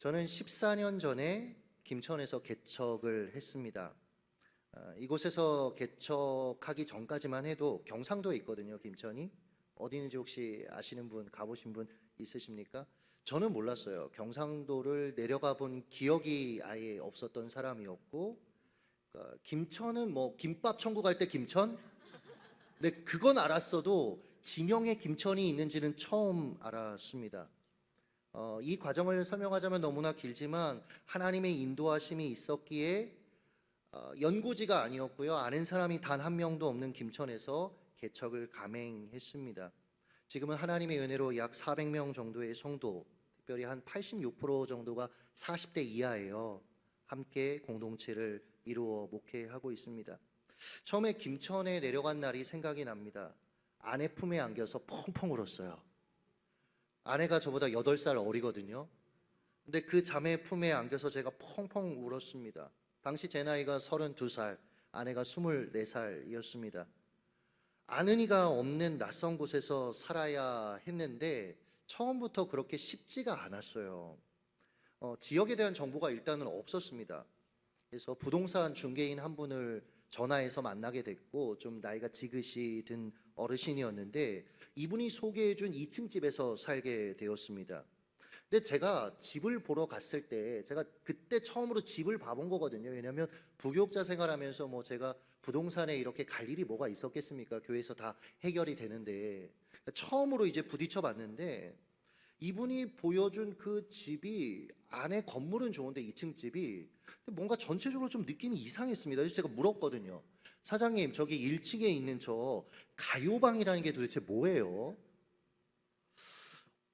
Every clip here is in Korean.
저는 14년 전에 김천에서 개척을 했습니다. 이곳에서 개척하기 전까지만 해도 경상도에 있거든요, 김천이. 어디 있는지 혹시 아시는 분, 가보신 분 있으십니까? 저는 몰랐어요. 경상도를 내려가 본 기억이 아예 없었던 사람이었고, 김천은 뭐 김밥 천국 갈 때 김천? 근데 그건 알았어도 지명에 김천이 있는지는 처음 알았습니다. 이 과정을 설명하자면 너무나 길지만 하나님의 인도하심이 있었기에 연고지가 아니었고요. 아는 사람이 단 한 명도 없는 김천에서 개척을 감행했습니다. 지금은 하나님의 은혜로 약 400명 정도의 성도, 특별히 한 86% 정도가 40대 이하예요. 함께 공동체를 이루어 목회하고 있습니다. 처음에 김천에 내려간 날이 생각이 납니다. 아내 품에 안겨서 펑펑 울었어요. 아내가 저보다 8살 어리거든요. 근데 그 자매 품에 안겨서 제가 펑펑 울었습니다. 당시 제 나이가 32살, 아내가 24살이었습니다. 아는 이가 없는 낯선 곳에서 살아야 했는데 처음부터 그렇게 쉽지가 않았어요. 지역에 대한 정보가 일단은 없었습니다. 그래서 부동산 중개인 한 분을 전화해서 만나게 됐고, 좀 나이가 지긋이 든 어르신이었는데 이분이 소개해준 2층 집에서 살게 되었습니다. 근데 제가 집을 보러 갔을 때 제가 그때 처음으로 집을 봐본 거거든요. 왜냐하면 부교육자 생활하면서 뭐 제가 부동산에 이렇게 갈 일이 뭐가 있었겠습니까? 교회에서 다 해결이 되는데 처음으로 이제 부딪혀 봤는데, 이분이 보여준 그 집이, 안에 건물은 좋은데 2층 집이 뭔가 전체적으로 좀 느낌이 이상했습니다. 그래서 제가 물었거든요. 사장님, 저기 1층에 있는 저 가요방이라는 게 도대체 뭐예요?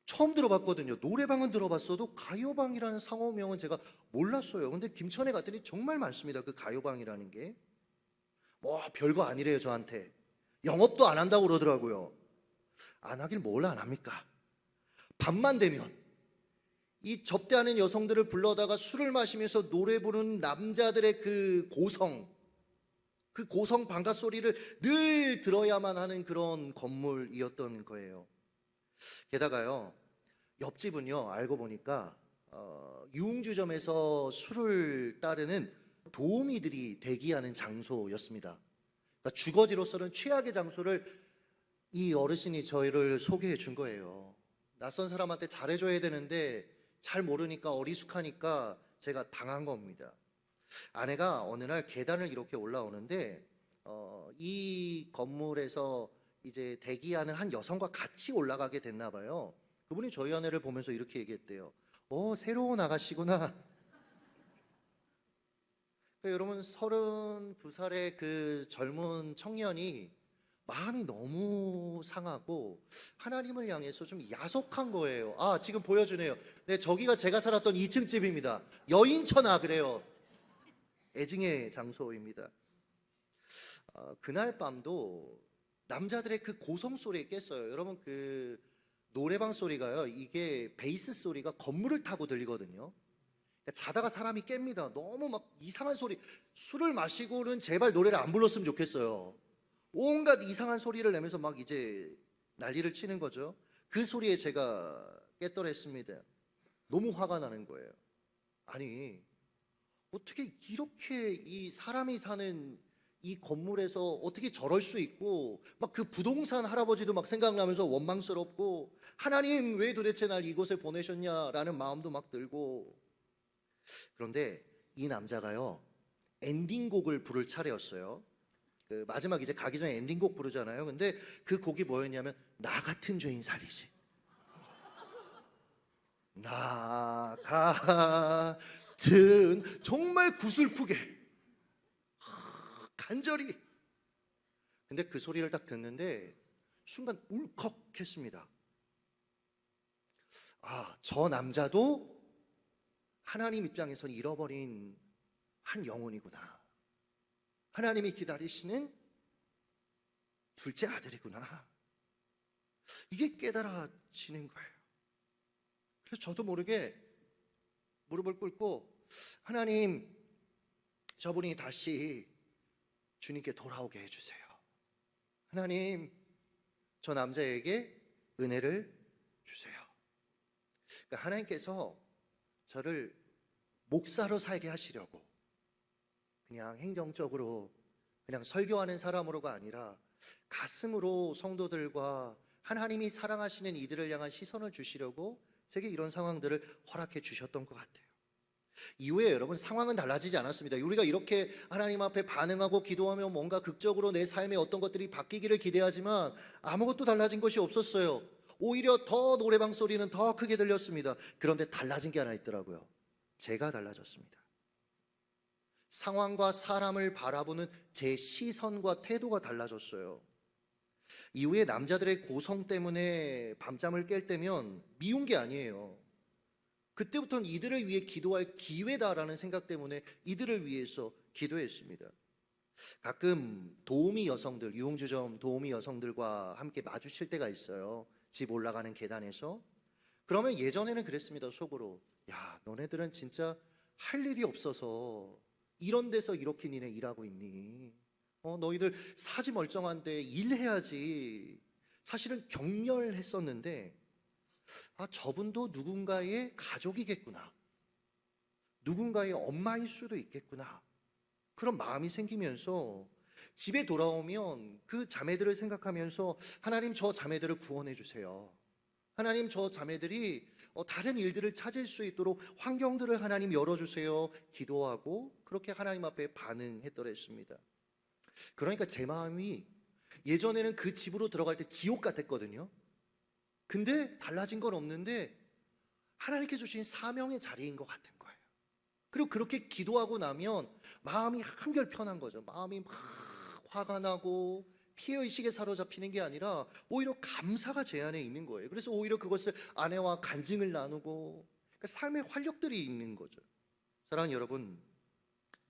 처음 들어봤거든요. 노래방은 들어봤어도 가요방이라는 상호명은 제가 몰랐어요. 근데 김천에 갔더니 정말 많습니다. 그 가요방이라는 게. 뭐 별거 아니래요, 저한테. 영업도 안 한다고 그러더라고요. 안 하길 뭘 안 합니까? 밤만 되면 이 접대하는 여성들을 불러다가 술을 마시면서 노래 부르는 남자들의 그 고성 방가 소리를 늘 들어야만 하는 그런 건물이었던 거예요. 게다가요, 옆집은요, 알고 보니까 유흥주점에서 술을 따르는 도우미들이 대기하는 장소였습니다. 그러니까 주거지로서는 최악의 장소를 이 어르신이 저희를 소개해 준 거예요. 낯선 사람한테 잘해줘야 되는데 잘 모르니까, 어리숙하니까 제가 당한 겁니다. 아내가 어느 날 계단을 이렇게 올라오는데 이 건물에서 이제 대기하는 한 여성과 같이 올라가게 됐나 봐요. 그분이 저희 아내를 보면서 이렇게 얘기했대요. 새로운 아가씨구나. 그러니까 여러분, 32살의 그 젊은 청년이 마음이 너무 상하고 하나님을 향해서 좀 야속한 거예요. 지금 보여주네요. 네, 저기가 제가 살았던 2층 집입니다. 여인천하 그래요. 애증의 장소입니다. 그날 밤도 남자들의 그 고성 소리에 깼어요. 여러분, 그 노래방 소리가요, 이게 베이스 소리가 건물을 타고 들리거든요. 그러니까 자다가 사람이 깹니다. 너무 막 이상한 소리. 술을 마시고는 제발 노래를 안 불렀으면 좋겠어요. 온갖 이상한 소리를 내면서 막 이제 난리를 치는 거죠. 그 소리에 제가 깨떨었습니다. 너무 화가 나는 거예요. 아니, 어떻게 이렇게 이 사람이 사는 이 건물에서 어떻게 저럴 수 있고, 막 그 부동산 할아버지도 막 생각나면서 원망스럽고, 하나님 왜 도대체 날 이곳에 보내셨냐라는 마음도 막 들고. 그런데 이 남자가요, 엔딩곡을 부를 차례였어요. 그 마지막 이제 가기 전에 엔딩곡 부르잖아요. 근데 그 곡이 뭐였냐면, 나 같은 죄인 살리시. 나 같은, 정말 구슬프게 간절히. 근데 그 소리를 딱 듣는데 순간 울컥했습니다. 저 남자도 하나님 입장에선 잃어버린 한 영혼이구나. 하나님이 기다리시는 둘째 아들이구나. 이게 깨달아지는 거예요. 그래서 저도 모르게 무릎을 꿇고, 하나님, 저분이 다시 주님께 돌아오게 해주세요. 하나님, 저 남자에게 은혜를 주세요. 그러니까 하나님께서 저를 목사로 살게 하시려고 그냥 행정적으로 그냥 설교하는 사람으로가 아니라 가슴으로 성도들과 하나님이 사랑하시는 이들을 향한 시선을 주시려고 제게 이런 상황들을 허락해 주셨던 것 같아요. 이후에 여러분 상황은 달라지지 않았습니다. 우리가 이렇게 하나님 앞에 반응하고 기도하며 뭔가 극적으로 내 삶에 어떤 것들이 바뀌기를 기대하지만 아무것도 달라진 것이 없었어요. 오히려 더 노래방 소리는 더 크게 들렸습니다. 그런데 달라진 게 하나 있더라고요. 제가 달라졌습니다. 상황과 사람을 바라보는 제 시선과 태도가 달라졌어요. 이후에 남자들의 고성 때문에 밤잠을 깰 때면 미운 게 아니에요. 그때부터는 이들을 위해 기도할 기회다라는 생각 때문에 이들을 위해서 기도했습니다. 가끔 도우미 여성들, 유흥주점 도우미 여성들과 함께 마주칠 때가 있어요. 집 올라가는 계단에서. 그러면 예전에는 그랬습니다. 속으로. 야, 너네들은 진짜 할 일이 없어서 이런 데서 이렇게 니네 일하고 있니? 너희들 사지 멀쩡한데 일해야지. 사실은 격렬했었는데 저분도 누군가의 가족이겠구나. 누군가의 엄마일 수도 있겠구나. 그런 마음이 생기면서 집에 돌아오면 그 자매들을 생각하면서 하나님 저 자매들을 구원해 주세요. 하나님 저 자매들이 다른 일들을 찾을 수 있도록 환경들을 하나님 열어주세요. 기도하고 그렇게 하나님 앞에 반응했더랬습니다. 그러니까 제 마음이 예전에는 그 집으로 들어갈 때 지옥 같았거든요. 근데 달라진 건 없는데 하나님께 주신 사명의 자리인 것 같은 거예요. 그리고 그렇게 기도하고 나면 마음이 한결 편한 거죠. 마음이 막 화가 나고 피해의식에 사로잡히는 게 아니라 오히려 감사가 제 안에 있는 거예요. 그래서 오히려 그것을 아내와 간증을 나누고 그러니까 삶의 활력들이 있는 거죠. 사랑하는 여러분,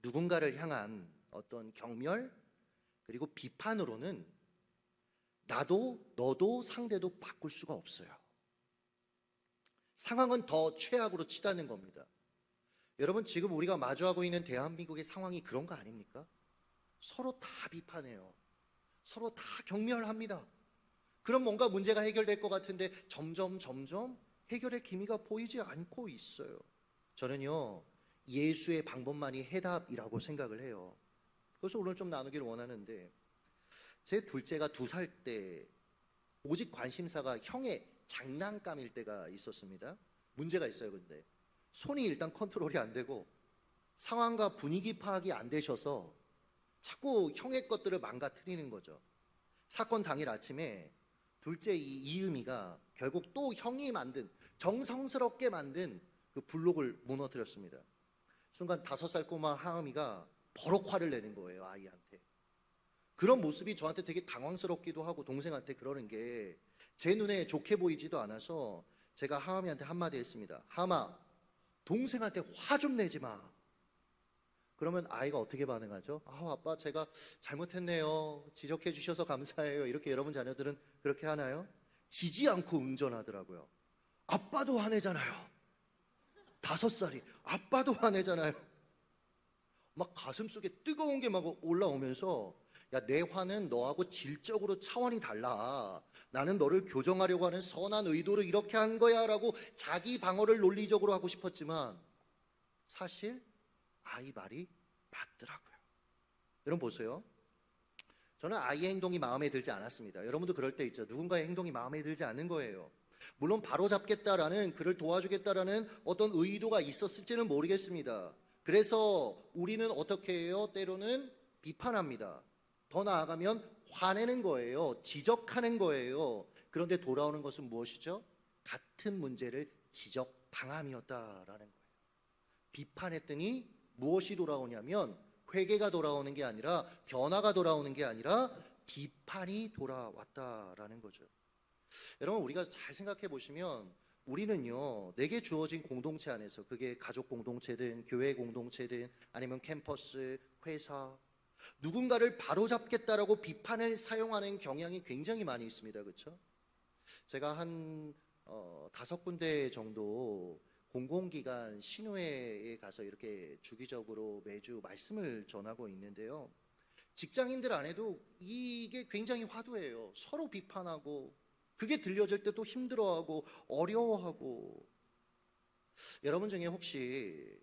누군가를 향한 어떤 경멸 그리고 비판으로는 나도 너도 상대도 바꿀 수가 없어요. 상황은 더 최악으로 치닫는 겁니다. 여러분, 지금 우리가 마주하고 있는 대한민국의 상황이 그런 거 아닙니까? 서로 다 비판해요. 서로 다 경멸합니다. 그럼 뭔가 문제가 해결될 것 같은데 점점 해결의 기미가 보이지 않고 있어요. 저는요, 예수의 방법만이 해답이라고 생각을 해요. 그래서 오늘 좀 나누기를 원하는데, 제 둘째가 2살 때 오직 관심사가 형의 장난감일 때가 있었습니다. 문제가 있어요. 근데 손이 일단 컨트롤이 안 되고 상황과 분위기 파악이 안 되셔서 자꾸 형의 것들을 망가뜨리는 거죠. 사건 당일 아침에 둘째 이음이가 결국 또 형이 만든 정성스럽게 만든 그 블록을 무너뜨렸습니다. 순간 5살 꼬마 하음이가 버럭 화를 내는 거예요. 아이한테. 그런 모습이 저한테 되게 당황스럽기도 하고 동생한테 그러는 게 제 눈에 좋게 보이지도 않아서 제가 하음이한테 한마디 했습니다. 하음아, 동생한테 화 좀 내지 마. 그러면 아이가 어떻게 반응하죠? 아빠 제가 잘못했네요. 지적해 주셔서 감사해요. 이렇게 여러분 자녀들은 그렇게 하나요? 지지 않고 응전하더라고요. 아빠도 화내잖아요. 5살이 아빠도 화내잖아요. 막 가슴속에 뜨거운 게 막 올라오면서 야, 내 화는 너하고 질적으로 차원이 달라. 나는 너를 교정하려고 하는 선한 의도로 이렇게 한 거야 라고 자기 방어를 논리적으로 하고 싶었지만 사실 아이 말이 맞더라고요. 여러분 보세요. 저는 아이의 행동이 마음에 들지 않았습니다. 여러분도 그럴 때 있죠. 누군가의 행동이 마음에 들지 않는 거예요. 물론 바로잡겠다라는, 그를 도와주겠다라는 어떤 의도가 있었을지는 모르겠습니다. 그래서 우리는 어떻게 해요? 때로는 비판합니다. 더 나아가면 화내는 거예요. 지적하는 거예요. 그런데 돌아오는 것은 무엇이죠? 같은 문제를 지적당함이었다라는 거예요. 비판했더니 무엇이 돌아오냐면 회개가 돌아오는 게 아니라, 변화가 돌아오는 게 아니라 비판이 돌아왔다라는 거죠. 여러분, 우리가 잘 생각해 보시면 우리는요, 내게 주어진 공동체 안에서, 그게 가족 공동체든 교회 공동체든 아니면 캠퍼스, 회사, 누군가를 바로잡겠다라고 비판을 사용하는 경향이 굉장히 많이 있습니다. 그렇죠? 제가 한 5군데 정도 공공기관 신우회에 가서 이렇게 주기적으로 매주 말씀을 전하고 있는데요. 직장인들 안에도 이게 굉장히 화두예요. 서로 비판하고, 그게 들려질 때 또 힘들어하고 어려워하고. 여러분 중에 혹시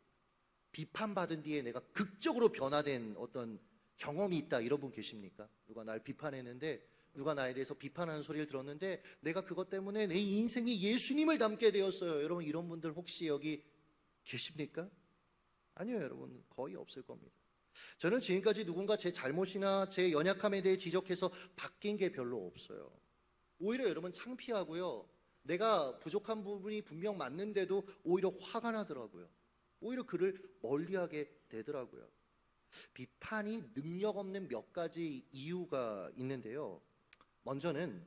비판받은 뒤에 내가 극적으로 변화된 어떤 경험이 있다 이런 분 계십니까? 누가 날 비판했는데, 누가 나에 대해서 비판하는 소리를 들었는데 내가 그것 때문에 내 인생이 예수님을 닮게 되었어요. 여러분 이런 분들 혹시 여기 계십니까? 아니요, 여러분 거의 없을 겁니다. 저는 지금까지 누군가 제 잘못이나 제 연약함에 대해 지적해서 바뀐 게 별로 없어요. 오히려 여러분 창피하고요. 내가 부족한 부분이 분명 맞는데도 오히려 화가 나더라고요. 오히려 그를 멀리하게 되더라고요. 비판이 능력 없는 몇 가지 이유가 있는데요. 먼저는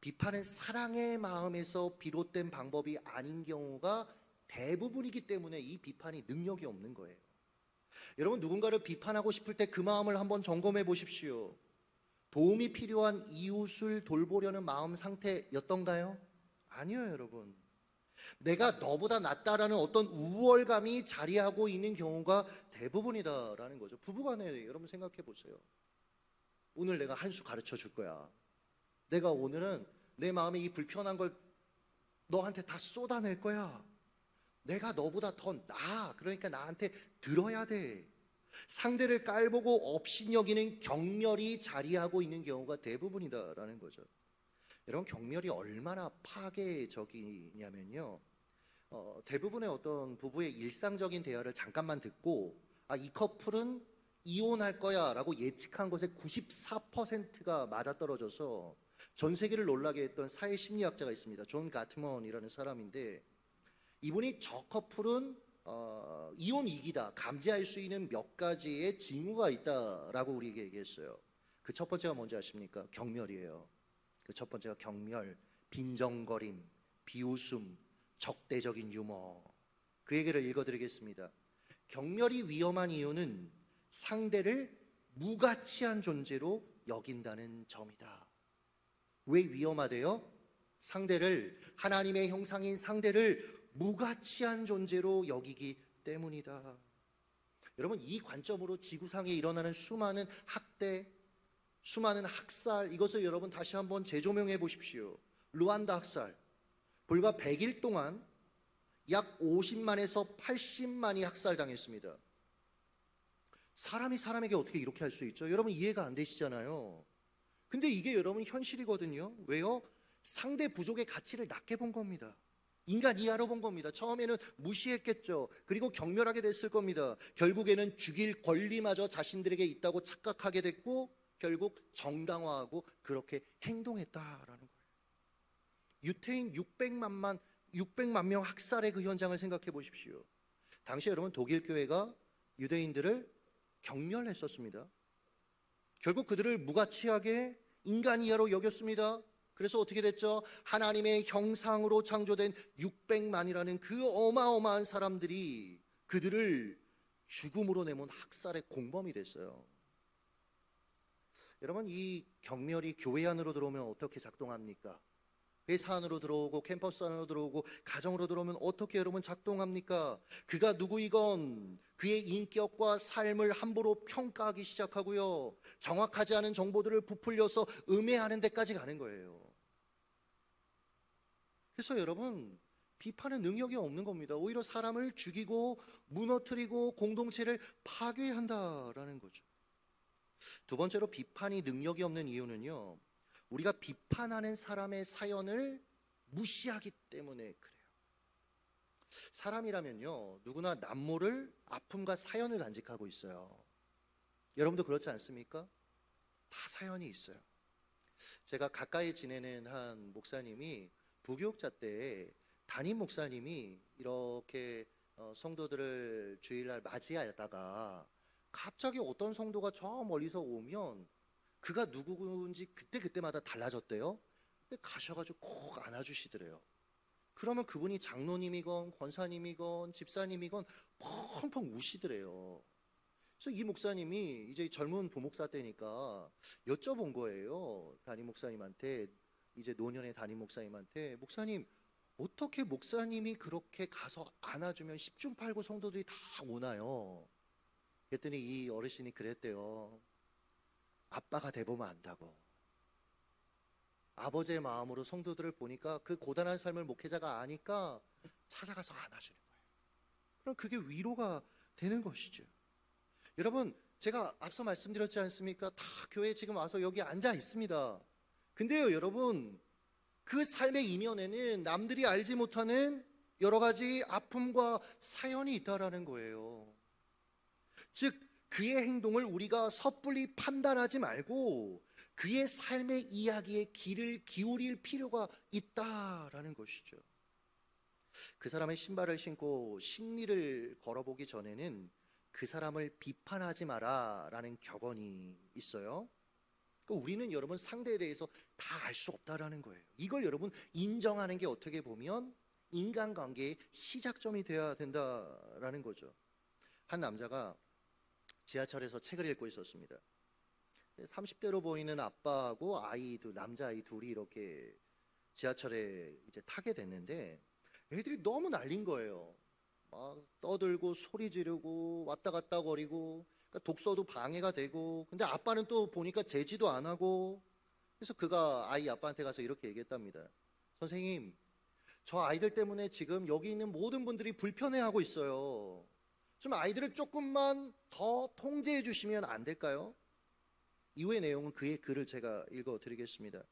비판은 사랑의 마음에서 비롯된 방법이 아닌 경우가 대부분이기 때문에 이 비판이 능력이 없는 거예요. 여러분 누군가를 비판하고 싶을 때 그 마음을 한번 점검해 보십시오. 도움이 필요한 이웃을 돌보려는 마음 상태였던가요? 아니요, 여러분. 내가 너보다 낫다라는 어떤 우월감이 자리하고 있는 경우가 대부분이다라는 거죠. 부부간에 여러분 생각해 보세요. 오늘 내가 한 수 가르쳐 줄 거야. 내가 오늘은 내 마음에 이 불편한 걸 너한테 다 쏟아낼 거야. 내가 너보다 더 나아. 그러니까 나한테 들어야 돼. 상대를 깔보고 업신여기는 경멸이 자리하고 있는 경우가 대부분이다라는 거죠. 여러분 경멸이 얼마나 파괴적이냐면요. 대부분의 어떤 부부의 일상적인 대화를 잠깐만 듣고 이 커플은 이혼할 거야 라고 예측한 것의 94%가 맞아떨어져서 전 세계를 놀라게 했던 사회심리학자가 있습니다. 존 가트먼이라는 사람인데 이분이 저 커플은 이혼 위기다, 감지할 수 있는 몇 가지의 징후가 있다라고 우리에게 얘기했어요. 그 첫 번째가 뭔지 아십니까? 경멸이에요. 그 첫 번째가 경멸, 빈정거림, 비웃음, 적대적인 유머. 그 얘기를 읽어드리겠습니다. 경멸이 위험한 이유는 상대를 무가치한 존재로 여긴다는 점이다. 왜 위험하대요? 상대를, 하나님의 형상인 상대를 무가치한 존재로 여기기 때문이다. 여러분 이 관점으로 지구상에 일어나는 수많은 학대, 수많은 학살, 이것을 여러분 다시 한번 재조명해 보십시오. 루안다 학살, 불과 100일 동안 약 50만에서 80만이 학살당했습니다. 사람이 사람에게 어떻게 이렇게 할 수 있죠? 여러분 이해가 안 되시잖아요. 근데 이게 여러분 현실이거든요. 왜요? 상대 부족의 가치를 낮게 본 겁니다. 인간 이하로 본 겁니다. 처음에는 무시했겠죠. 그리고 경멸하게 됐을 겁니다. 결국에는 죽일 권리마저 자신들에게 있다고 착각하게 됐고 결국 정당화하고 그렇게 행동했다라는 거예요. 유태인 600만 명 학살의 그 현장을 생각해 보십시오. 당시 여러분 독일 교회가 유대인들을 경멸했었습니다. 결국 그들을 무가치하게 인간 이하로 여겼습니다. 그래서 어떻게 됐죠? 하나님의 형상으로 창조된 600만이라는 그 어마어마한 사람들이 그들을 죽음으로 내몬 학살의 공범이 됐어요. 여러분 이 경멸이 교회 안으로 들어오면 어떻게 작동합니까? 회사 안으로 들어오고 캠퍼스 안으로 들어오고 가정으로 들어오면 어떻게 여러분 작동합니까? 그가 누구이건 그의 인격과 삶을 함부로 평가하기 시작하고요. 정확하지 않은 정보들을 부풀려서 음해하는 데까지 가는 거예요. 그래서 여러분 비판은 능력이 없는 겁니다. 오히려 사람을 죽이고 무너뜨리고 공동체를 파괴한다라는 거죠. 두 번째로 비판이 능력이 없는 이유는요. 우리가 비판하는 사람의 사연을 무시하기 때문에 그래요. 사람이라면요. 누구나 남모를 아픔과 사연을 간직하고 있어요. 여러분도 그렇지 않습니까? 다 사연이 있어요. 제가 가까이 지내는 한 목사님이 부교육자 때 담임 목사님이 이렇게 성도들을 주일날 맞이하다가 갑자기 어떤 성도가 저 멀리서 오면 그가 누구인지 그때마다 달라졌대요. 근데 가셔가지고 꼭 안아주시더래요. 그러면 그분이 장로님이건 권사님이건 집사님이건 펑펑 우시더래요. 그래서 이 목사님이 이제 젊은 부목사 때니까 여쭤본 거예요. 담임 목사님한테, 이제 노년의 담임 목사님한테, 목사님 어떻게 목사님이 그렇게 가서 안아주면 10중 8구 성도들이 다 오나요? 그랬더니 이 어르신이 그랬대요. 아빠가 돼보면 안다고. 아버지의 마음으로 성도들을 보니까 그 고단한 삶을 목회자가 아니까 찾아가서 안아주는 거예요. 그럼 그게 위로가 되는 것이죠. 여러분, 제가 앞서 말씀드렸지 않습니까? 다 교회에 지금 와서 여기 앉아 있습니다. 근데요, 여러분, 그 삶의 이면에는 남들이 알지 못하는 여러 가지 아픔과 사연이 있다라는 거예요. 즉, 그의 행동을 우리가 섣불리 판단하지 말고 그의 삶의 이야기에 귀를 기울일 필요가 있다라는 것이죠. 그 사람의 신발을 신고 십리를 걸어보기 전에는 그 사람을 비판하지 마라라는 격언이 있어요. 그러니까 우리는 여러분 상대에 대해서 다 알 수 없다라는 거예요. 이걸 여러분 인정하는 게 어떻게 보면 인간관계의 시작점이 되어야 된다라는 거죠. 한 남자가 지하철에서 책을 읽고 있었습니다. 30대로 보이는 아빠하고 남자아이 둘이 이렇게 지하철에 이제 타게 됐는데 애들이 너무 날린 거예요. 막 떠들고 소리 지르고 왔다 갔다 거리고, 그러니까 독서도 방해가 되고, 근데 아빠는 또 보니까 제지도 안 하고. 그래서 그가 아이 아빠한테 가서 이렇게 얘기했답니다. 선생님, 저 아이들 때문에 지금 여기 있는 모든 분들이 불편해하고 있어요. 좀 아이들을 조금만 더 통제해 주시면 안 될까요? 이후의 내용은 그의 글을 제가 읽어드리겠습니다.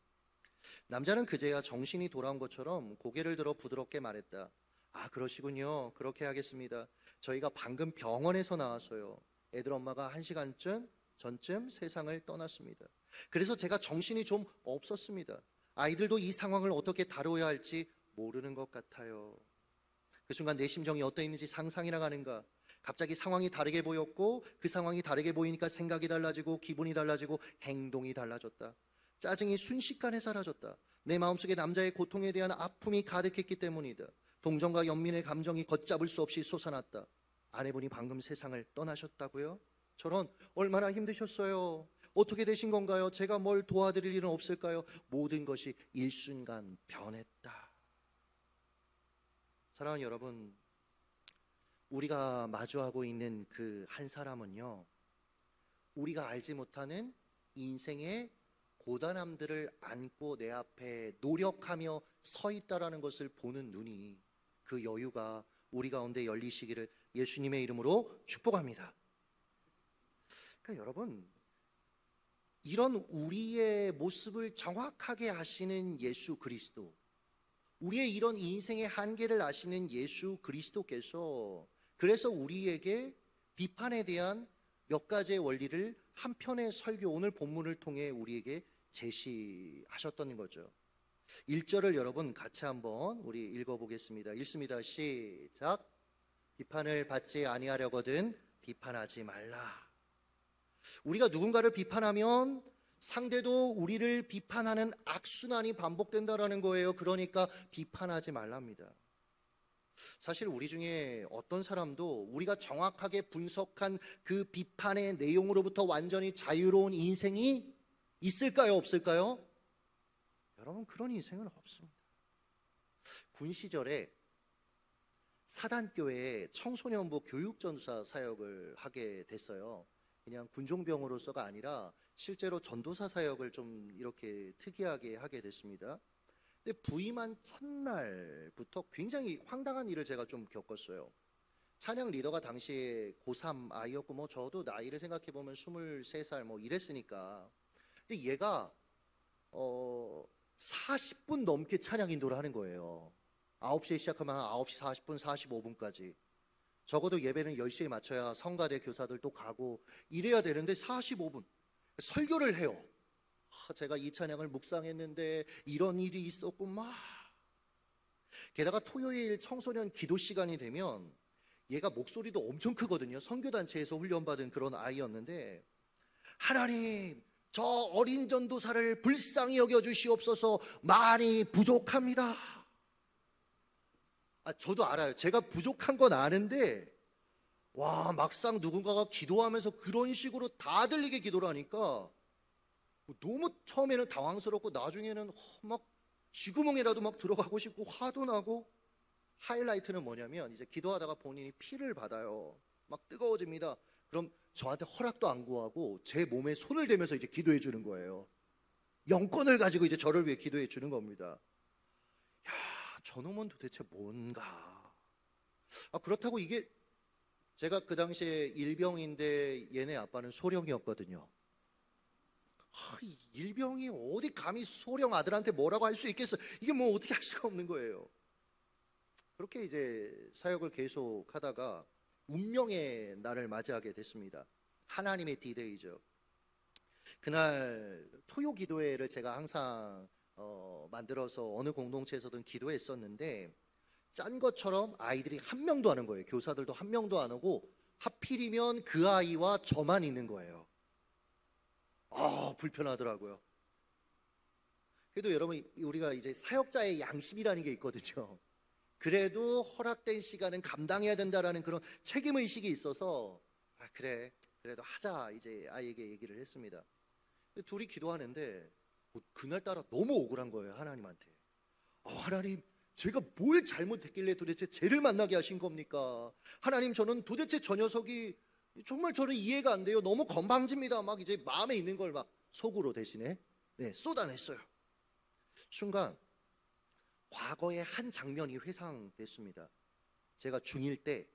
남자는 그제야 정신이 돌아온 것처럼 고개를 들어 부드럽게 말했다. 아, 그러시군요. 그렇게 하겠습니다. 저희가 방금 병원에서 나왔어요. 애들 엄마가 1시간 전쯤 세상을 떠났습니다. 그래서 제가 정신이 좀 없었습니다. 아이들도 이 상황을 어떻게 다뤄야 할지 모르는 것 같아요. 그 순간 내 심정이 어떠했는지 상상이나 가는가. 갑자기 상황이 다르게 보였고 그 상황이 다르게 보이니까 생각이 달라지고 기분이 달라지고 행동이 달라졌다. 짜증이 순식간에 사라졌다. 내 마음속에 남자의 고통에 대한 아픔이 가득했기 때문이다. 동정과 연민의 감정이 걷잡을 수 없이 솟아났다. 아내분이 방금 세상을 떠나셨다고요? 저런, 얼마나 힘드셨어요? 어떻게 되신 건가요? 제가 뭘 도와드릴 일은 없을까요? 모든 것이 일순간 변했다. 사랑하는 여러분, 우리가 마주하고 있는 그 한 사람은요, 우리가 알지 못하는 인생의 고단함들을 안고 내 앞에 노력하며 서 있다라는 것을 보는 눈이, 그 여유가 우리 가운데 열리시기를 예수님의 이름으로 축복합니다. 그러니까 여러분, 이런 우리의 모습을 정확하게 아시는 예수 그리스도, 우리의 이런 인생의 한계를 아시는 예수 그리스도께서 그래서 우리에게 비판에 대한 몇 가지의 원리를 한 편의 설교, 오늘 본문을 통해 우리에게 제시하셨던 거죠. 1절을 여러분 같이 한번 우리 읽어보겠습니다. 읽습니다. 시작. 비판을 받지 아니하려거든 비판하지 말라. 우리가 누군가를 비판하면 상대도 우리를 비판하는 악순환이 반복된다라는 거예요. 그러니까 비판하지 말랍니다. 사실 우리 중에 어떤 사람도 우리가 정확하게 분석한 그 비판의 내용으로부터 완전히 자유로운 인생이 있을까요? 없을까요? 여러분, 그런 인생은 없습니다. 군 시절에 사단교회에 청소년부 교육전사 사역을 하게 됐어요. 그냥 군종병으로서가 아니라 실제로 전도사 사역을 좀 이렇게 특이하게 하게 됐습니다. 근데 부임한 첫날부터 굉장히 황당한 일을 제가 좀 겪었어요. 찬양 리더가 당시에 고3 아이였고, 뭐 저도 나이를 생각해 보면 23살 뭐 이랬으니까. 근데 얘가 40분 넘게 찬양 인도를 하는 거예요. 9시에 시작하면 9시 40분, 45분까지. 적어도 예배는 10시에 맞춰야 성가대 교사들도 가고 이래야 되는데 45분 설교를 해요. 제가 이 찬양을 묵상했는데 이런 일이 있었구만. 게다가 토요일 청소년 기도 시간이 되면 얘가 목소리도 엄청 크거든요. 선교단체에서 훈련받은 그런 아이였는데, 하나님, 저 어린 전도사를 불쌍히 여겨주시옵소서, 많이 부족합니다. 저도 알아요. 제가 부족한 건 아는데, 와, 막상 누군가가 기도하면서 그런 식으로 다 들리게 기도를 하니까 너무 처음에는 당황스럽고 나중에는 막 쥐구멍이라도 막 들어가고 싶고 화도 나고. 하이라이트는 뭐냐면 이제 기도하다가 본인이 피를 받아요. 막 뜨거워집니다. 그럼 저한테 허락도 안 구하고 제 몸에 손을 대면서 이제 기도해 주는 거예요. 영권을 가지고 이제 저를 위해 기도해 주는 겁니다. 야, 저놈은 도대체 뭔가. 그렇다고 이게 제가 그 당시에 일병인데 얘네 아빠는 소령이었거든요. 이 일병이 어디 감히 소령 아들한테 뭐라고 할 수 있겠어? 이게 뭐 어떻게 할 수가 없는 거예요. 그렇게 이제 사역을 계속 하다가 운명의 날을 맞이하게 됐습니다. 하나님의 디데이죠. 그날 토요 기도회를 제가 항상 만들어서 어느 공동체에서든 기도했었는데 짠 것처럼 아이들이 한 명도 안 온 거예요. 교사들도 한 명도 안 오고 하필이면 그 아이와 저만 있는 거예요. 불편하더라고요. 그래도 여러분, 우리가 이제 사역자의 양심이라는 게 있거든요. 그래도 허락된 시간은 감당해야 된다라는 그런 책임의식이 있어서 그래, 그래도 하자 이제 아이에게 얘기를 했습니다. 둘이 기도하는데 그날따라 너무 억울한 거예요. 하나님한테. 하나님, 제가 뭘 잘못했길래 도대체 쟤를 만나게 하신 겁니까? 하나님, 저는 도대체 저 녀석이 정말 저는 이해가 안 돼요. 너무 건방집니다. 막 이제 마음에 있는 걸 막 속으로 대신에 쏟아냈어요. 순간 과거의 한 장면이 회상됐습니다. 제가 중1 때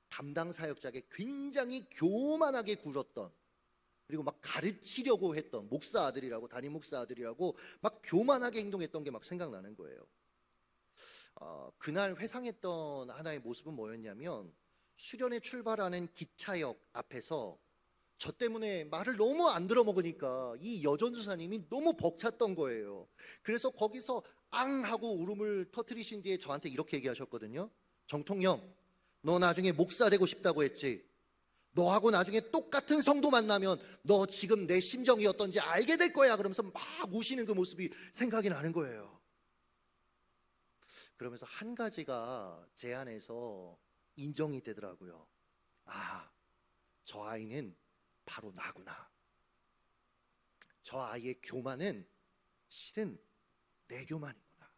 담당 사역자에게 굉장히 교만하게 굴었던, 그리고 막 가르치려고 했던 목사 아들이라고, 담임 목사 아들이라고 막 교만하게 행동했던 게 막 생각나는 거예요. 그날 회상했던 하나의 모습은 뭐였냐면, 수련회 출발하는 기차역 앞에서 저 때문에 말을 너무 안 들어먹으니까 이 여전도사님이 너무 벅찼던 거예요. 그래서 거기서 앙 하고 울음을 터뜨리신 뒤에 저한테 이렇게 얘기하셨거든요. 정통령, 너 나중에 목사 되고 싶다고 했지? 너하고 나중에 똑같은 성도 만나면 너 지금 내 심정이 어떤지 알게 될 거야. 그러면서 막 우시는 그 모습이 생각이 나는 거예요. 그러면서 한 가지가 제 안에서 인정이 되더라고요. 저 아이는 바로 나구나. 저 아이의 교만은 실은 내 교만이구나.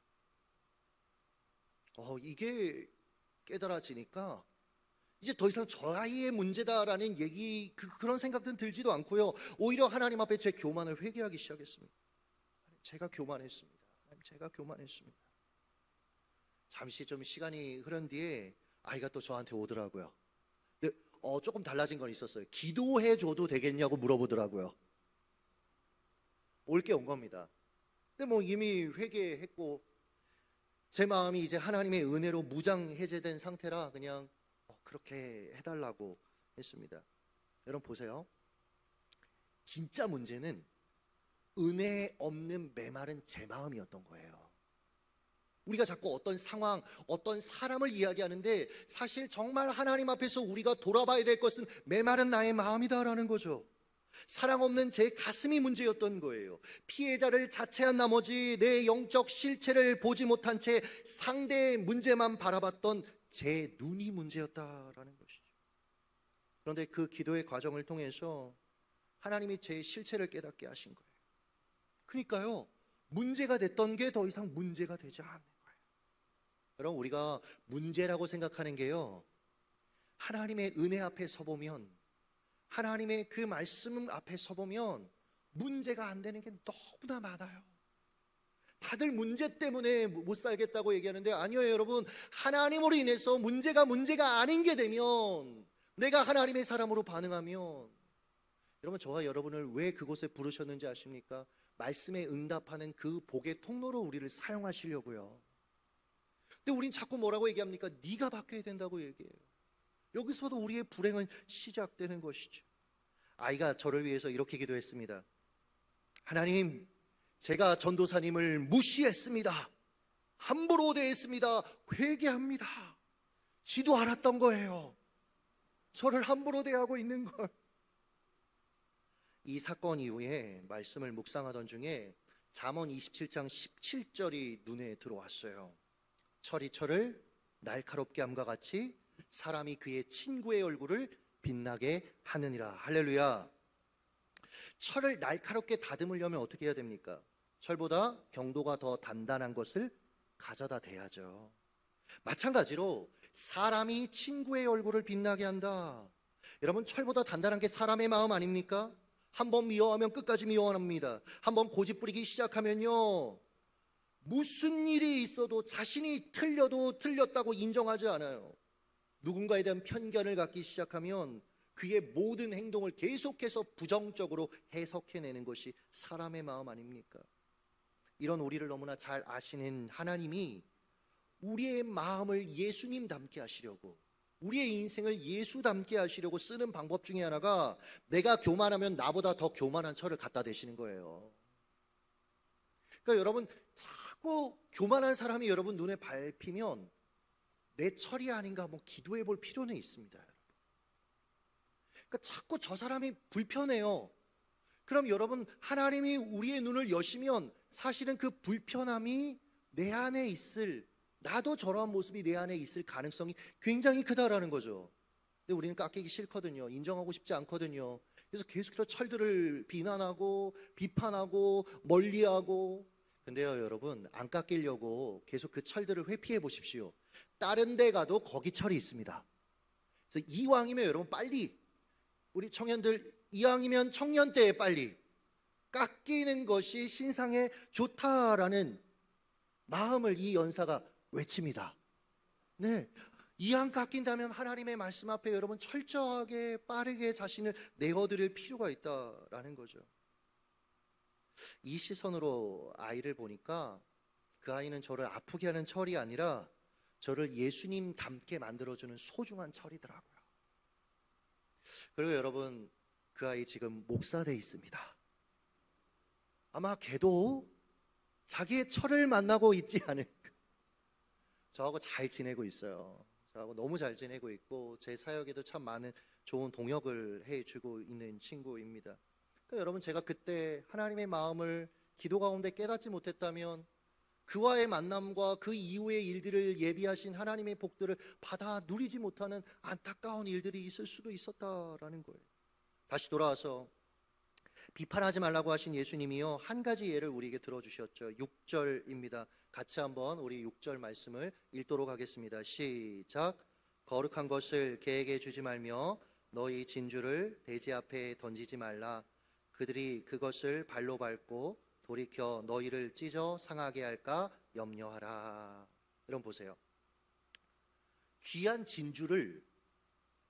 이게 깨달아지니까 이제 더 이상 저 아이의 문제다라는 얘기, 그런 생각들은 들지도 않고요. 오히려 하나님 앞에 제 교만을 회개하기 시작했습니다. 제가 교만했습니다. 제가 교만했습니다. 잠시 좀 시간이 흐른 뒤에 아이가 또 저한테 오더라고요. 근데 조금 달라진 건 있었어요. 기도해줘도 되겠냐고 물어보더라고요. 올게 온 겁니다. 근데 뭐 이미 회개했고 제 마음이 이제 하나님의 은혜로 무장해제된 상태라 그냥 그렇게 해달라고 했습니다. 여러분 보세요. 진짜 문제는 은혜 없는 메마른 제 마음이었던 거예요. 우리가 자꾸 어떤 상황, 어떤 사람을 이야기하는데 사실 정말 하나님 앞에서 우리가 돌아봐야 될 것은 메마른 나의 마음이다라는 거죠. 사랑 없는 제 가슴이 문제였던 거예요. 피해자를 자체한 나머지 내 영적 실체를 보지 못한 채 상대의 문제만 바라봤던 제 눈이 문제였다라는 것이죠. 그런데 그 기도의 과정을 통해서 하나님이 제 실체를 깨닫게 하신 거예요. 그러니까요, 문제가 됐던 게 더 이상 문제가 되지 않는 거예요. 여러분, 우리가 문제라고 생각하는 게요, 하나님의 은혜 앞에 서보면, 하나님의 그 말씀 앞에 서보면 문제가 안 되는 게 너무나 많아요. 다들 문제 때문에 못 살겠다고 얘기하는데 아니요, 여러분. 하나님으로 인해서 문제가 아닌 게 되면, 내가 하나님의 사람으로 반응하면, 여러분, 저와 여러분을 왜 그곳에 부르셨는지 아십니까? 말씀에 응답하는 그 복의 통로로 우리를 사용하시려고요. 근데 우린 자꾸 뭐라고 얘기합니까? 네가 바뀌어야 된다고 얘기해요. 여기서도 우리의 불행은 시작되는 것이죠. 아이가 저를 위해서 이렇게 기도했습니다. 하나님, 제가 전도사님을 무시했습니다. 함부로 대했습니다. 회개합니다. 지도 않았던 거예요. 저를 함부로 대하고 있는 걸. 이 사건 이후에 말씀을 묵상하던 중에 잠언 27장 17절이 눈에 들어왔어요. 철이 철을 날카롭게 함과 같이 사람이 그의 친구의 얼굴을 빛나게 하느니라. 할렐루야. 철을 날카롭게 다듬으려면 어떻게 해야 됩니까? 철보다 경도가 더 단단한 것을 가져다 대야죠. 마찬가지로 사람이 친구의 얼굴을 빛나게 한다. 여러분, 철보다 단단한 게 사람의 마음 아닙니까? 한번 미워하면 끝까지 미워합니다. 한번 고집 부리기 시작하면요, 무슨 일이 있어도 자신이 틀려도 틀렸다고 인정하지 않아요. 누군가에 대한 편견을 갖기 시작하면 그의 모든 행동을 계속해서 부정적으로 해석해내는 것이 사람의 마음 아닙니까? 이런 우리를 너무나 잘 아시는 하나님이 우리의 마음을 예수님 닮게 하시려고, 우리의 인생을 예수 닮게 하시려고 쓰는 방법 중에 하나가 내가 교만하면 나보다 더 교만한 철을 갖다 대시는 거예요. 그러니까 여러분, 자꾸 교만한 사람이 여러분 눈에 밟히면 내 철이 아닌가 한번 기도해 볼 필요는 있습니다. 그러니까 자꾸 저 사람이 불편해요. 그럼 여러분, 하나님이 우리의 눈을 여시면 사실은 그 불편함이 내 안에 있을, 나도 저러한 모습이 내 안에 있을 가능성이 굉장히 크다라는 거죠. 근데 우리는 깎이기 싫거든요. 인정하고 싶지 않거든요. 그래서 계속해서 철들을 비난하고 비판하고 멀리하고. 근데요 여러분, 안 깎이려고 계속 그 철들을 회피해 보십시오. 다른 데 가도 거기 철이 있습니다. 그래서 이왕이면 여러분 빨리, 우리 청년들 이왕이면 청년 때에 빨리 깎이는 것이 신상에 좋다라는 마음을 이 연사가 외칩니다. 네, 이왕 깎인다면 하나님의 말씀 앞에 여러분 철저하게 빠르게 자신을 내어드릴 필요가 있다라는 거죠. 이 시선으로 아이를 보니까 그 아이는 저를 아프게 하는 철이 아니라 저를 예수님 닮게 만들어주는 소중한 철이더라고요. 그리고 여러분, 그 아이 지금 목사돼 있습니다. 아마 걔도 자기의 철을 만나고 있지 않을까. 저하고 잘 지내고 있어요. 저하고 너무 잘 지내고 있고 제 사역에도 참 많은 좋은 동역을 해주고 있는 친구입니다. 그러니까 여러분, 제가 그때 하나님의 마음을 기도 가운데 깨닫지 못했다면 그와의 만남과 그 이후의 일들을 예비하신 하나님의 복들을 받아 누리지 못하는 안타까운 일들이 있을 수도 있었다라는 거예요. 다시 돌아와서 비판하지 말라고 하신 예수님이요, 한 가지 예를 우리에게 들어주셨죠. 6절입니다. 같이 한번 우리 6절 말씀을 읽도록 하겠습니다. 시작. 거룩한 것을 개에게 주지 말며 너희 진주를 돼지 앞에 던지지 말라. 그들이 그것을 발로 밟고 돌이켜 너희를 찢어 상하게 할까 염려하라. 여러분 보세요. 귀한 진주를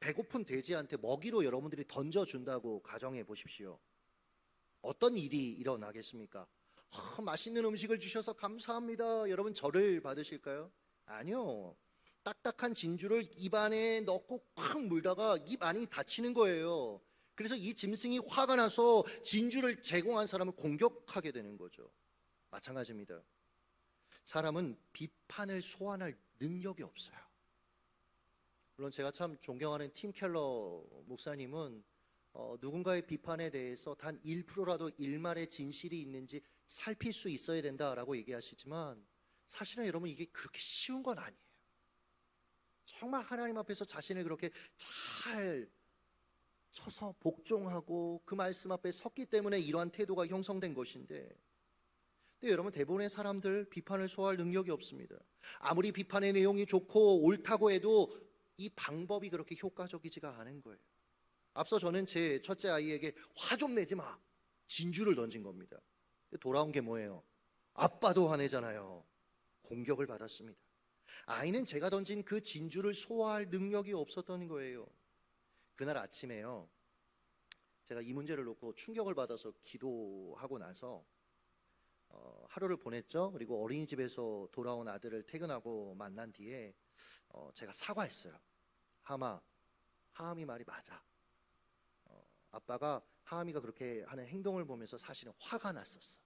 배고픈 돼지한테 먹이로 여러분들이 던져준다고 가정해 보십시오. 어떤 일이 일어나겠습니까? 맛있는 음식을 주셔서 감사합니다. 여러분 저를 받으실까요? 아니요. 딱딱한 진주를 입안에 넣고 꽉 물다가 입 안이 다치는 거예요. 그래서 이 짐승이 화가 나서 진주를 제공한 사람을 공격하게 되는 거죠. 마찬가지입니다. 사람은 비판을 소환할 능력이 없어요. 물론 제가 참 존경하는 팀 켈러 목사님은 누군가의 비판에 대해서 단 1%라도 일말의 진실이 있는지 살필 수 있어야 된다라고 얘기하시지만 사실은 여러분 이게 그렇게 쉬운 건 아니에요. 정말 하나님 앞에서 자신을 그렇게 잘 쳐서 복종하고 그 말씀 앞에 섰기 때문에 이러한 태도가 형성된 것인데, 근데 여러분 대부분의 사람들 비판을 소화할 능력이 없습니다. 아무리 비판의 내용이 좋고 옳다고 해도 이 방법이 그렇게 효과적이지가 않은 거예요. 앞서 저는 제 첫째 아이에게 화 좀 내지 마, 진주를 던진 겁니다. 돌아온 게 뭐예요? 아빠도 화내잖아요. 공격을 받았습니다. 아이는 제가 던진 그 진주를 소화할 능력이 없었던 거예요. 그날 아침에요, 제가 이 문제를 놓고 충격을 받아서 기도하고 나서 하루를 보냈죠. 그리고 어린이집에서 돌아온 아들을 퇴근하고 만난 뒤에 제가 사과했어요. 하함이 말이 맞아. 아빠가 하함이가 그렇게 하는 행동을 보면서 사실은 화가 났었어.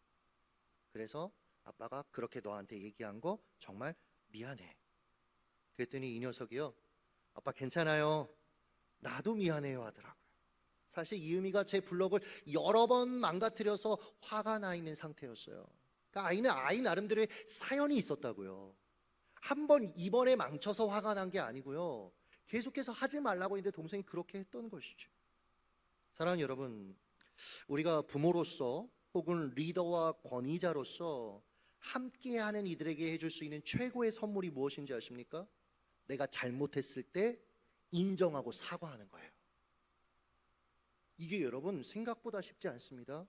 그래서 아빠가 그렇게 너한테 얘기한 거 정말 미안해. 그랬더니 이 녀석이요, 아빠 괜찮아요, 나도 미안해요 하더라고요. 사실 이음이가 제 블럭을 여러 번 망가뜨려서 화가 나 있는 상태였어요. 그러니까 아이는 아이 나름대로의 사연이 있었다고요. 한 번 이번에 망쳐서 화가 난 게 아니고요, 계속해서 하지 말라고 했는데 동생이 그렇게 했던 것이죠. 사랑하는 여러분, 우리가 부모로서 혹은 리더와 권위자로서 함께하는 이들에게 해줄 수 있는 최고의 선물이 무엇인지 아십니까? 내가 잘못했을 때 인정하고 사과하는 거예요. 이게 여러분 생각보다 쉽지 않습니다.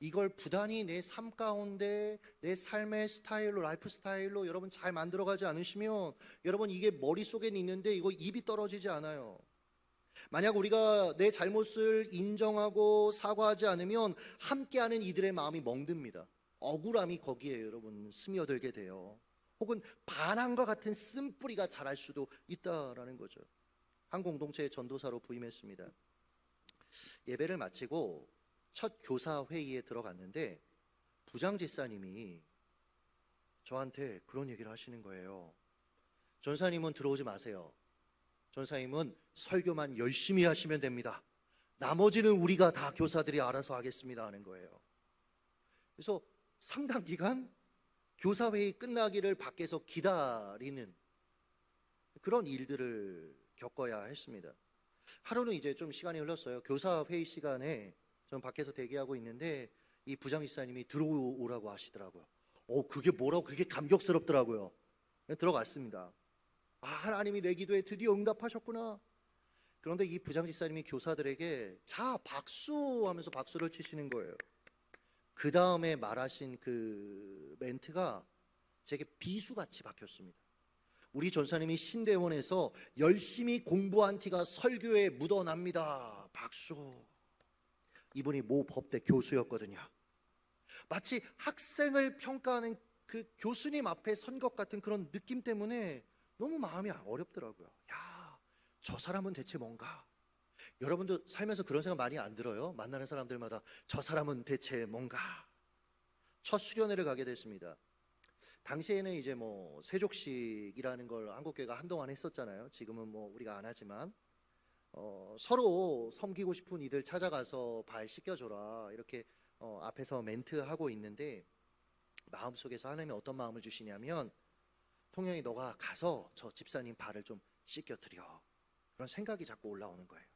이걸 부단히 내 삶 가운데 내 삶의 스타일로, 라이프 스타일로 여러분 잘 만들어가지 않으시면 여러분 이게 머릿속에 있는데 이거 입이 떨어지지 않아요. 만약 우리가 내 잘못을 인정하고 사과하지 않으면 함께하는 이들의 마음이 멍듭니다. 억울함이 거기에 여러분 스며들게 돼요. 혹은 반항과 같은 쓴뿌리가 자랄 수도 있다라는 거죠. 한 공동체의 전도사로 부임했습니다. 예배를 마치고 첫 교사 회의에 들어갔는데 부장 집사님이 저한테 그런 얘기를 하시는 거예요. 전사님은 들어오지 마세요. 전사님은 설교만 열심히 하시면 됩니다. 나머지는 우리가 다 교사들이 알아서 하겠습니다 하는 거예요. 그래서 상당 기간 교사회의 끝나기를 밖에서 기다리는 그런 일들을 겪어야 했습니다. 하루는 이제 좀 시간이 흘렀어요. 교사회의 시간에 저는 밖에서 대기하고 있는데 이 부장집사님이 들어오라고 하시더라고요. 그게 뭐라고 그게 감격스럽더라고요. 들어갔습니다. 하나님이 내 기도에 드디어 응답하셨구나. 그런데 이 부장집사님이 교사들에게 자 박수 하면서 박수를 치시는 거예요. 그 다음에 말하신 그 멘트가 제게 비수같이 박혔습니다. 우리 전사님이 신대원에서 열심히 공부한 티가 설교에 묻어납니다. 박수. 이분이 모 법대 교수였거든요. 마치 학생을 평가하는 그 교수님 앞에 선 것 같은 그런 느낌 때문에 너무 마음이 어렵더라고요. 야, 저 사람은 대체 뭔가? 여러분도 살면서 그런 생각 많이 안 들어요? 만나는 사람들마다 저 사람은 대체 뭔가? 첫 수련회를 가게 됐습니다. 당시에는 이제 뭐 세족식이라는 걸 한국교회가 한동안 했었잖아요. 지금은 뭐 우리가 안 하지만 서로 섬기고 싶은 이들 찾아가서 발 씻겨줘라 이렇게 앞에서 멘트하고 있는데 마음속에서 하나님이 어떤 마음을 주시냐면 통영이 너가 가서 저 집사님 발을 좀 씻겨드려. 그런 생각이 자꾸 올라오는 거예요.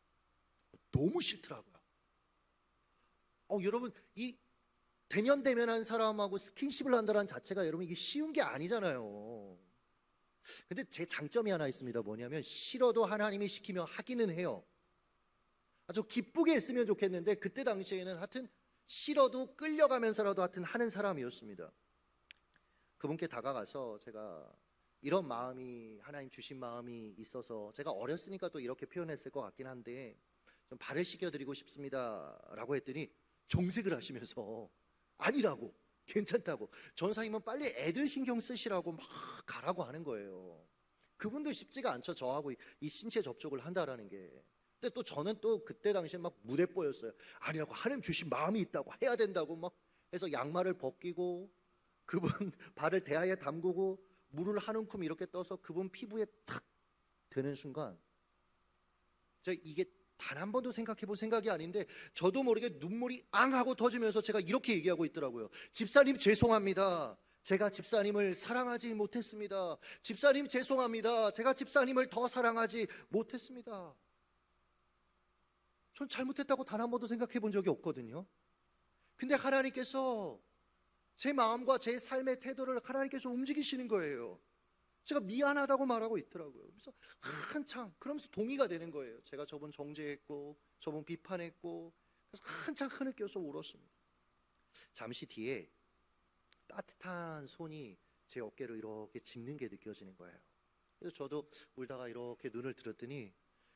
너무 싫더라고요. 여러분 이 대면대면한 사람하고 스킨십을 한다는 자체가 여러분 이게 쉬운 게 아니잖아요. 근데 제 장점이 하나 있습니다. 뭐냐면 싫어도 하나님이 시키면 하기는 해요. 아주 기쁘게 했으면 좋겠는데 그때 당시에는 하여튼 싫어도 끌려가면서라도 하여튼 하는 사람이었습니다. 그분께 다가가서 제가 이런 마음이 하나님 주신 마음이 있어서 제가 어렸으니까 또 이렇게 표현했을 것 같긴 한데 좀 발을 씻겨드리고 싶습니다 라고 했더니 정색을 하시면서 아니라고 괜찮다고 전사님은 빨리 애들 신경 쓰시라고 막 가라고 하는 거예요. 그분도 쉽지가 않죠. 저하고 이 신체 접촉을 한다라는 게. 근데 또 저는 또 그때 당시에 막 무대뽀였어요. 아니라고 하나님 주신 마음이 있다고 해야 된다고 막 해서 양말을 벗기고 그분 발을 대야에 담그고 물을 한 움큼 이렇게 떠서 그분 피부에 탁 대는 순간 제가 이게 단 한 번도 생각해 본 생각이 아닌데 저도 모르게 눈물이 앙 하고 터지면서 제가 이렇게 얘기하고 있더라고요. 집사님 죄송합니다. 제가 집사님을 사랑하지 못했습니다. 집사님 죄송합니다. 제가 집사님을 더 사랑하지 못했습니다. 전 잘못했다고 단 한 번도 생각해 본 적이 없거든요. 근데 하나님께서 제 마음과 제 삶의 태도를 하나님께서 움직이시는 거예요. 제가 미안하다고 말하고 있더라고요. 그래서 한창 그러면서 동의가 되는 거예요. 제가 저분 정죄했고 저분 비판했고 그래서 한창 흐느껴서 울었습니다. 잠시 뒤에 따뜻한 손이 제 어깨로 이렇게 짚는 게 느껴지는 거예요. 그래서 저도 울다가 이렇게 눈을 들었더니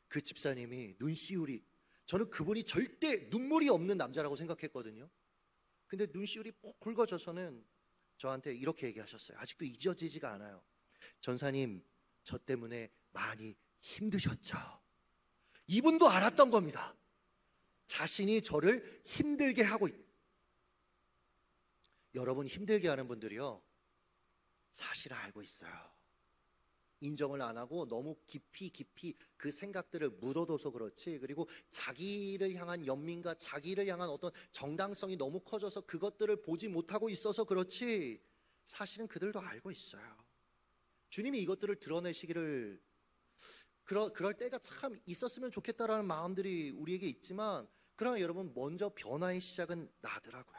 그 집사님이 눈시울이 저는 그분이 절대 눈물이 없는 남자라고 생각했거든요. 근데 눈시울이 꼭 굵어져서는 저한테 이렇게 얘기하셨어요. 아직도 잊어지지가 않아요. 전사님, 저 때문에 많이 힘드셨죠? 이분도 알았던 겁니다. 자신이 저를 힘들게 하고 여러분 힘들게 하는 분들이요 사실을 알고 있어요. 인정을 안 하고 너무 깊이 그 생각들을 묻어둬서 그렇지. 그리고 자기를 향한 연민과 자기를 향한 어떤 정당성이 너무 커져서 그것들을 보지 못하고 있어서 그렇지. 사실은 그들도 알고 있어요. 주님이 이것들을 드러내시기를 그럴 때가 참 있었으면 좋겠다라는 마음들이 우리에게 있지만 그러나 여러분 먼저 변화의 시작은 나더라고요.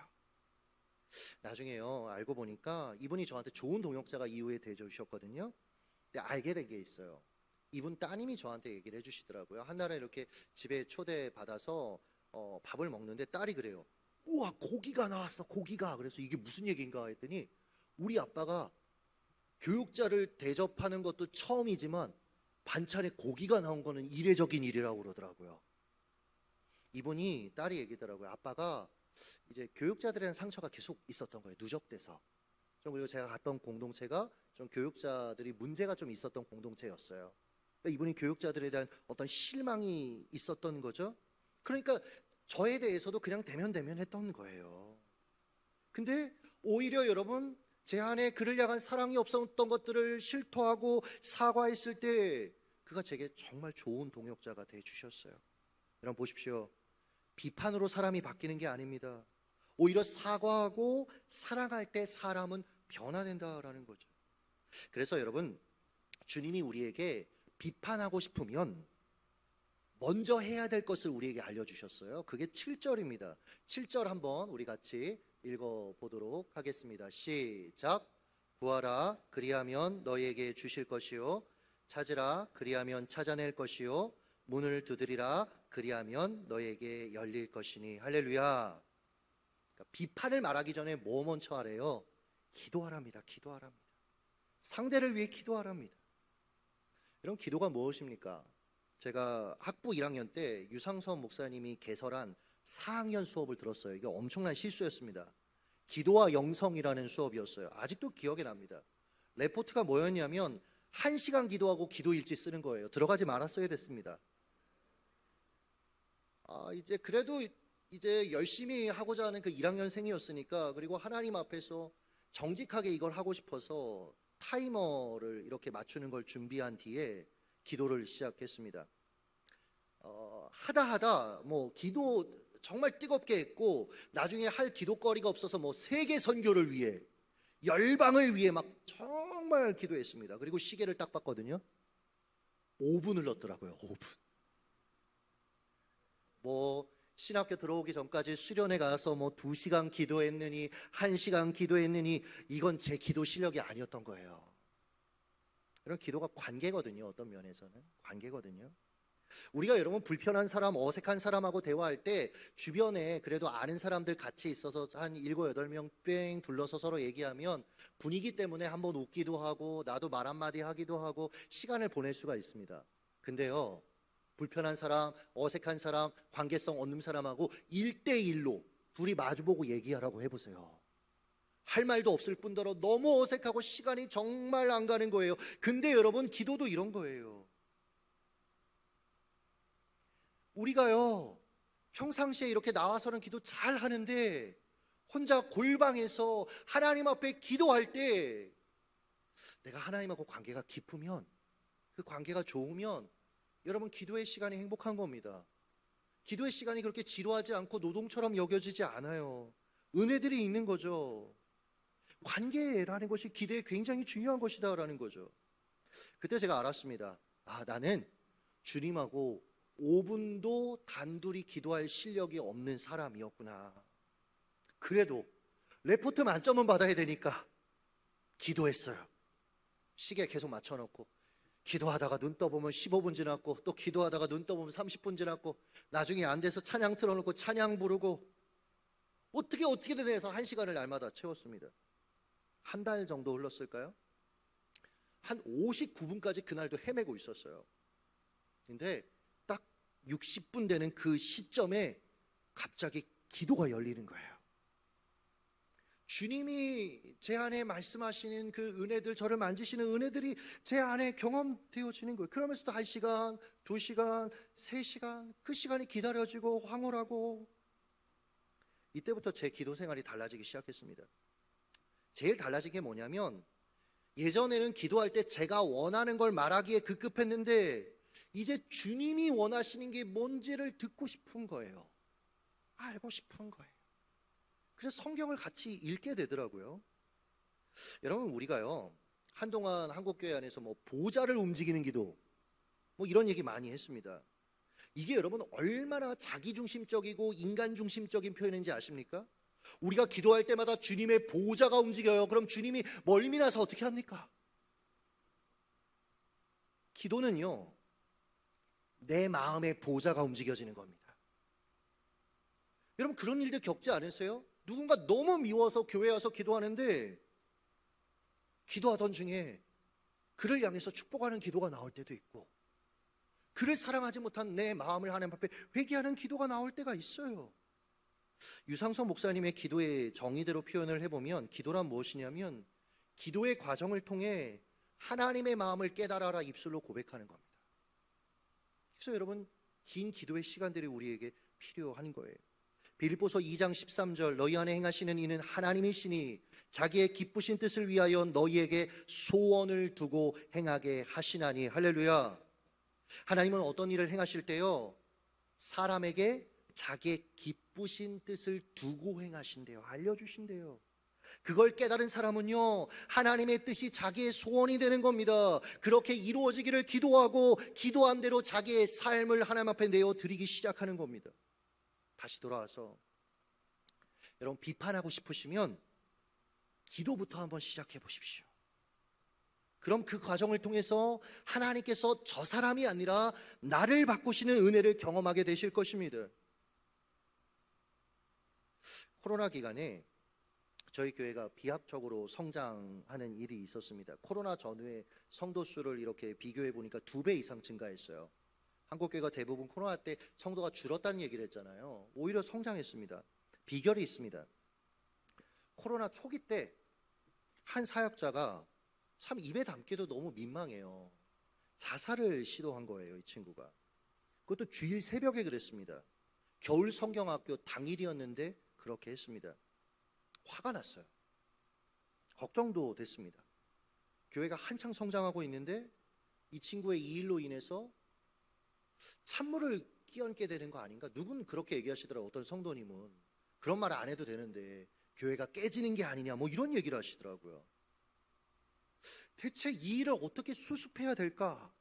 나중에요 알고 보니까 이분이 저한테 좋은 동역자가 이후에 되어주셨거든요. 근데 알게 된 게 있어요. 이분 따님이 저한테 얘기를 해주시더라고요. 한날에 이렇게 집에 초대받아서 밥을 먹는데 딸이 그래요. 우와, 고기가 나왔어, 고기가. 그래서 이게 무슨 얘기인가 했더니 우리 아빠가 교육자를 대접하는 것도 처음이지만 반찬에 고기가 나온 거는 이례적인 일이라고 그러더라고요. 이분이 딸이 얘기더라고요. 아빠가 이제 교육자들에 대한 상처가 계속 있었던 거예요. 누적돼서. 그리고 제가 갔던 공동체가 좀 교육자들이 문제가 좀 있었던 공동체였어요. 그러니까 이분이 교육자들에 대한 어떤 실망이 있었던 거죠. 그러니까 저에 대해서도 그냥 대면했던 거예요. 근데 오히려 여러분, 제 안에 그를 향한 사랑이 없었던 것들을 실토하고 사과했을 때 그가 제게 정말 좋은 동역자가 돼 주셨어요. 여러분 보십시오. 비판으로 사람이 바뀌는 게 아닙니다. 오히려 사과하고 사랑할 때 사람은 변화된다라는 거죠. 그래서 여러분, 주님이 우리에게 비판하고 싶으면 먼저 해야 될 것을 우리에게 알려주셨어요. 그게 7절입니다. 7절 한번 우리 같이 읽어보도록 하겠습니다. 시작. 구하라, 그리하면 너희에게 주실 것이요, 찾으라, 그리하면 찾아낼 것이요, 문을 두드리라, 그리하면 너희에게 열릴 것이니. 할렐루야. 그러니까 비판을 말하기 전에 뭐 먼저 하래요? 기도하랍니다. 기도하랍니다. 상대를 위해 기도하랍니다. 여러분, 기도가 무엇입니까? 제가 학부 1학년 때 유상선 목사님이 개설한 4학년 수업을 들었어요. 이게 엄청난 실수였습니다. 기도와 영성이라는 수업이었어요. 아직도 기억에 납니다. 레포트가 뭐였냐면 1시간 기도하고 기도일지 쓰는 거예요. 들어가지 말았어야 됐습니다. 이제 그래도 이제 열심히 하고자 하는 그 1학년생이었으니까, 그리고 하나님 앞에서 정직하게 이걸 하고 싶어서 타이머를 이렇게 맞추는 걸 준비한 뒤에 기도를 시작했습니다. 하다 뭐 기도 정말 뜨겁게 했고, 나중에 할 기도거리가 없어서 뭐 세계 선교를 위해, 열방을 위해 막 정말 기도했습니다. 그리고 시계를 딱 봤거든요. 5분을 넣었더라고요. 5분. 뭐 신학교 들어오기 전까지 수련회 가서 뭐 2시간 기도했느니 1시간 기도했느니 이건 제 기도 실력이 아니었던 거예요. 이런 기도가 관계거든요. 어떤 면에서는 관계거든요. 우리가 여러분 불편한 사람, 어색한 사람하고 대화할 때 주변에 그래도 아는 사람들 같이 있어서 한 7, 8명 뺑 둘러서 서로 얘기하면 분위기 때문에 한번 웃기도 하고 나도 말 한마디 하기도 하고 시간을 보낼 수가 있습니다. 근데요, 불편한 사람, 어색한 사람, 관계성 없는 사람하고 1대1로 둘이 마주보고 얘기하라고 해보세요. 할 말도 없을 뿐더러 너무 어색하고 시간이 정말 안 가는 거예요. 근데 여러분, 기도도 이런 거예요. 우리가요, 평상시에 이렇게 나와서는 기도 잘 하는데 혼자 골방에서 하나님 앞에 기도할 때 내가 하나님하고 관계가 깊으면, 그 관계가 좋으면 여러분, 기도의 시간이 행복한 겁니다. 기도의 시간이 그렇게 지루하지 않고 노동처럼 여겨지지 않아요. 은혜들이 있는 거죠. 관계라는 것이 기도에 굉장히 중요한 것이다라는 거죠. 그때 제가 알았습니다. 나는 주님하고 5분도 단둘이 기도할 실력이 없는 사람이었구나. 그래도 레포트 만점은 받아야 되니까 기도했어요. 시계 계속 맞춰놓고 기도하다가 눈 떠보면 15분 지났고, 또 기도하다가 눈 떠보면 30분 지났고, 나중에 안 돼서 찬양 틀어놓고 찬양 부르고, 어떻게든 해서 1시간을 날마다 채웠습니다. 한 달 정도 흘렀을까요? 한 59분까지 그날도 헤매고 있었어요. 근데 딱 60분 되는 그 시점에 갑자기 기도가 열리는 거예요. 주님이 제 안에 말씀하시는 그 은혜들, 저를 만지시는 은혜들이 제 안에 경험되어지는 거예요. 그러면서도 1시간, 2시간, 3시간, 그 시간이 기다려지고 황홀하고, 이때부터 제 기도 생활이 달라지기 시작했습니다. 제일 달라진 게 뭐냐면, 예전에는 기도할 때 제가 원하는 걸 말하기에 급급했는데 이제 주님이 원하시는 게 뭔지를 듣고 싶은 거예요. 알고 싶은 거예요. 그래서 성경을 같이 읽게 되더라고요. 여러분, 우리가요, 한동안 한국교회 안에서 뭐 보좌를 움직이는 기도, 뭐 이런 얘기 많이 했습니다. 이게 여러분 얼마나 자기중심적이고 인간중심적인 표현인지 아십니까? 우리가 기도할 때마다 주님의 보좌가 움직여요. 그럼 주님이 멀미나서 어떻게 합니까? 기도는요, 내 마음의 보좌가 움직여지는 겁니다. 여러분 그런 일들 겪지 않으세요? 누군가 너무 미워서 교회 와서 기도하는데 기도하던 중에 그를 향해서 축복하는 기도가 나올 때도 있고, 그를 사랑하지 못한 내 마음을 하나님 앞에 회개하는 기도가 나올 때가 있어요. 유상선 목사님의 기도의 정의대로 표현을 해보면 기도란 무엇이냐면 기도의 과정을 통해 하나님의 마음을 깨달아라 입술로 고백하는 겁니다. 그래서 여러분 긴 기도의 시간들이 우리에게 필요한 거예요. 빌립보서 2장 13절 너희 안에 행하시는 이는 하나님이시니 자기의 기쁘신 뜻을 위하여 너희에게 소원을 두고 행하게 하시나니. 할렐루야. 하나님은 어떤 일을 행하실 때요, 사람에게 자기의 기쁘신 뜻을 두고 행하신대요. 알려주신대요. 그걸 깨달은 사람은요, 하나님의 뜻이 자기의 소원이 되는 겁니다. 그렇게 이루어지기를 기도하고 기도한 대로 자기의 삶을 하나님 앞에 내어드리기 시작하는 겁니다. 다시 돌아와서 여러분 비판하고 싶으시면 기도부터 한번 시작해 보십시오. 그럼 그 과정을 통해서 하나님께서 저 사람이 아니라 나를 바꾸시는 은혜를 경험하게 되실 것입니다. 코로나 기간에 저희 교회가 비합적으로 성장하는 일이 있었습니다. 코로나 전후에 성도 수를 이렇게 비교해 보니까 2배 이상 증가했어요. 한국교회가 대부분 코로나 때 성도가 줄었다는 얘기를 했잖아요. 오히려 성장했습니다. 비결이 있습니다. 코로나 초기 때 한 사역자가 참 입에 담기도 너무 민망해요. 자살을 시도한 거예요, 이 친구가. 그것도 주일 새벽에 그랬습니다. 겨울 성경학교 당일이었는데 그렇게 했습니다. 화가 났어요. 걱정도 됐습니다. 교회가 한창 성장하고 있는데 이 친구의 이 일로 인해서 찬물을 끼얹게 되는 거 아닌가? 누군 그렇게 얘기하시더라고요. 어떤 성도님은 그런 말 안 해도 되는데 교회가 깨지는 게 아니냐 뭐 이런 얘기를 하시더라고요. 대체 이 일을 어떻게 수습해야 될까?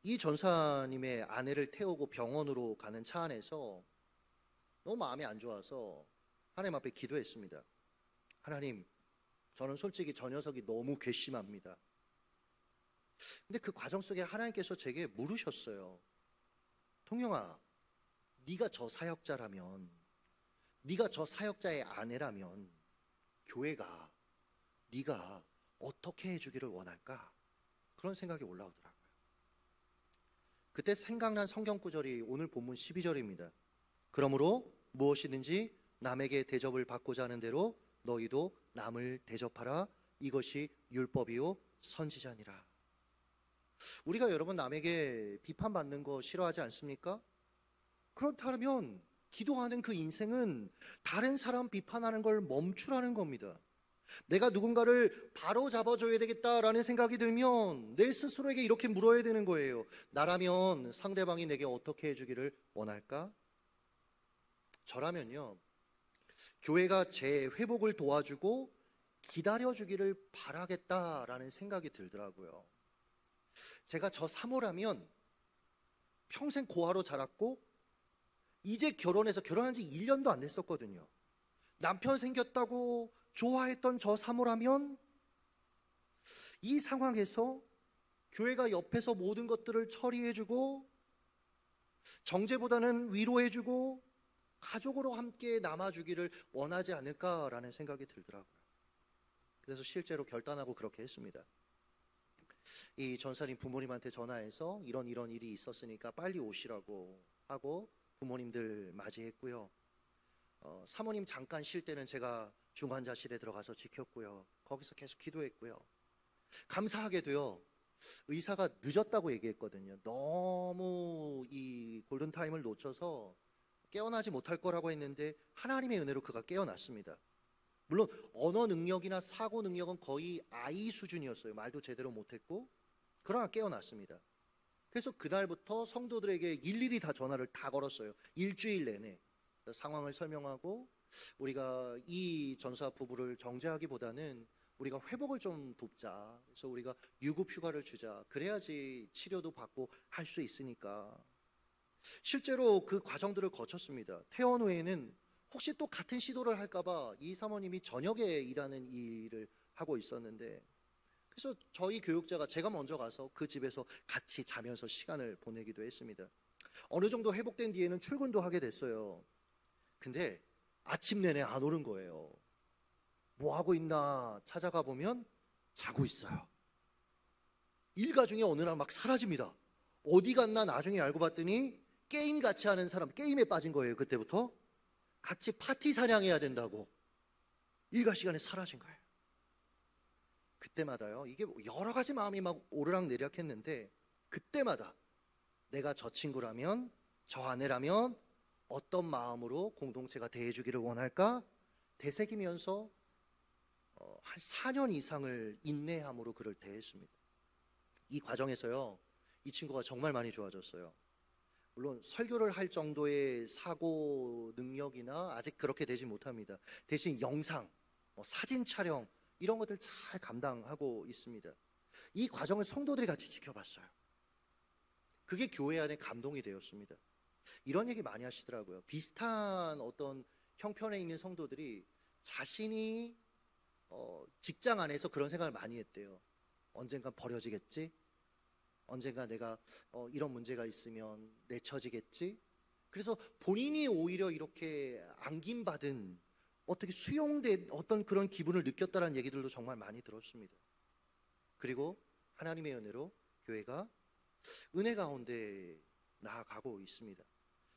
이 전사님의 아내를 태우고 병원으로 가는 차 안에서 너무 마음이 안 좋아서 하나님 앞에 기도했습니다. 하나님, 저는 솔직히 저 녀석이 너무 괘씸합니다. 근데 그 과정 속에 하나님께서 제게 물으셨어요. 통영아, 네가 저 사역자라면, 네가 저 사역자의 아내라면 교회가 네가 어떻게 해주기를 원할까? 그런 생각이 올라오더라고요. 그때 생각난 성경 구절이 오늘 본문 12절입니다. 그러므로 무엇이든지 남에게 대접을 받고자 하는 대로 너희도 남을 대접하라. 이것이 율법이요 선지자니라. 우리가 여러분 남에게 비판받는 거 싫어하지 않습니까? 그렇다면 기도하는 그 인생은 다른 사람 비판하는 걸 멈추라는 겁니다. 내가 누군가를 바로 잡아줘야 되겠다라는 생각이 들면 내 스스로에게 이렇게 물어야 되는 거예요. 나라면 상대방이 내게 어떻게 해주기를 원할까? 저라면요, 교회가 제 회복을 도와주고 기다려주기를 바라겠다라는 생각이 들더라고요. 제가 저 사모라면 평생 고아로 자랐고 이제 결혼한 지 1년도 안 됐었거든요. 남편 생겼다고 좋아했던 저 사모라면 이 상황에서 교회가 옆에서 모든 것들을 처리해주고 정죄보다는 위로해주고 가족으로 함께 남아주기를 원하지 않을까라는 생각이 들더라고요. 그래서 실제로 결단하고 그렇게 했습니다. 이 전사님 부모님한테 전화해서 이런 일이 있었으니까 빨리 오시라고 하고 부모님들 맞이했고요. 사모님 잠깐 쉴 때는 제가 중환자실에 들어가서 지켰고요. 거기서 계속 기도했고요. 감사하게도요, 의사가 늦었다고 얘기했거든요. 너무 이 골든타임을 놓쳐서 깨어나지 못할 거라고 했는데 하나님의 은혜로 그가 깨어났습니다. 물론 언어 능력이나 사고 능력은 거의 아이 수준이었어요. 말도 제대로 못했고 그러나 깨어났습니다. 그래서 그날부터 성도들에게 일일이 다 전화를 다 걸었어요. 일주일 내내 상황을 설명하고 우리가 이 전사 부부를 정죄하기보다는 우리가 회복을 좀 돕자. 그래서 우리가 유급 휴가를 주자. 그래야지 치료도 받고 할 수 있으니까. 실제로 그 과정들을 거쳤습니다. 퇴원 후에는 혹시 또 같은 시도를 할까봐 이 사모님이 저녁에 일하는 일을 하고 있었는데, 그래서 저희 교육자가 제가 먼저 가서 그 집에서 같이 자면서 시간을 보내기도 했습니다. 어느 정도 회복된 뒤에는 출근도 하게 됐어요. 근데 아침 내내 안 오는 거예요. 뭐 하고 있나 찾아가 보면 자고 있어요. 일가 중에 어느 날 막 사라집니다. 어디 갔나 나중에 알고 봤더니 게임 같이 하는 사람, 게임에 빠진 거예요. 그때부터 같이 파티 사냥해야 된다고 일과 시간에 사라진 거예요. 그때마다요, 이게 여러 가지 마음이 막 오르락내리락했는데, 그때마다 내가 저 친구라면, 저 아내라면 어떤 마음으로 공동체가 대해주기를 원할까 되새기면서 한 4년 이상을 인내함으로 그를 대했습니다. 이 과정에서요, 이 친구가 정말 많이 좋아졌어요. 물론 설교를 할 정도의 사고 능력이나 아직 그렇게 되지 못합니다. 대신 영상, 사진 촬영 이런 것들 잘 감당하고 있습니다. 이 과정을 성도들이 같이 지켜봤어요. 그게 교회 안에 감동이 되었습니다. 이런 얘기 많이 하시더라고요. 비슷한 어떤 형편에 있는 성도들이 자신이 직장 안에서 그런 생각을 많이 했대요. 언젠간 버려지겠지? 언젠가 내가 이런 문제가 있으면 내쳐지겠지? 그래서 본인이 오히려 이렇게 안김받은, 어떻게 수용된 어떤 그런 기분을 느꼈다는 얘기들도 정말 많이 들었습니다. 그리고 하나님의 은혜로 교회가 은혜 가운데 나아가고 있습니다.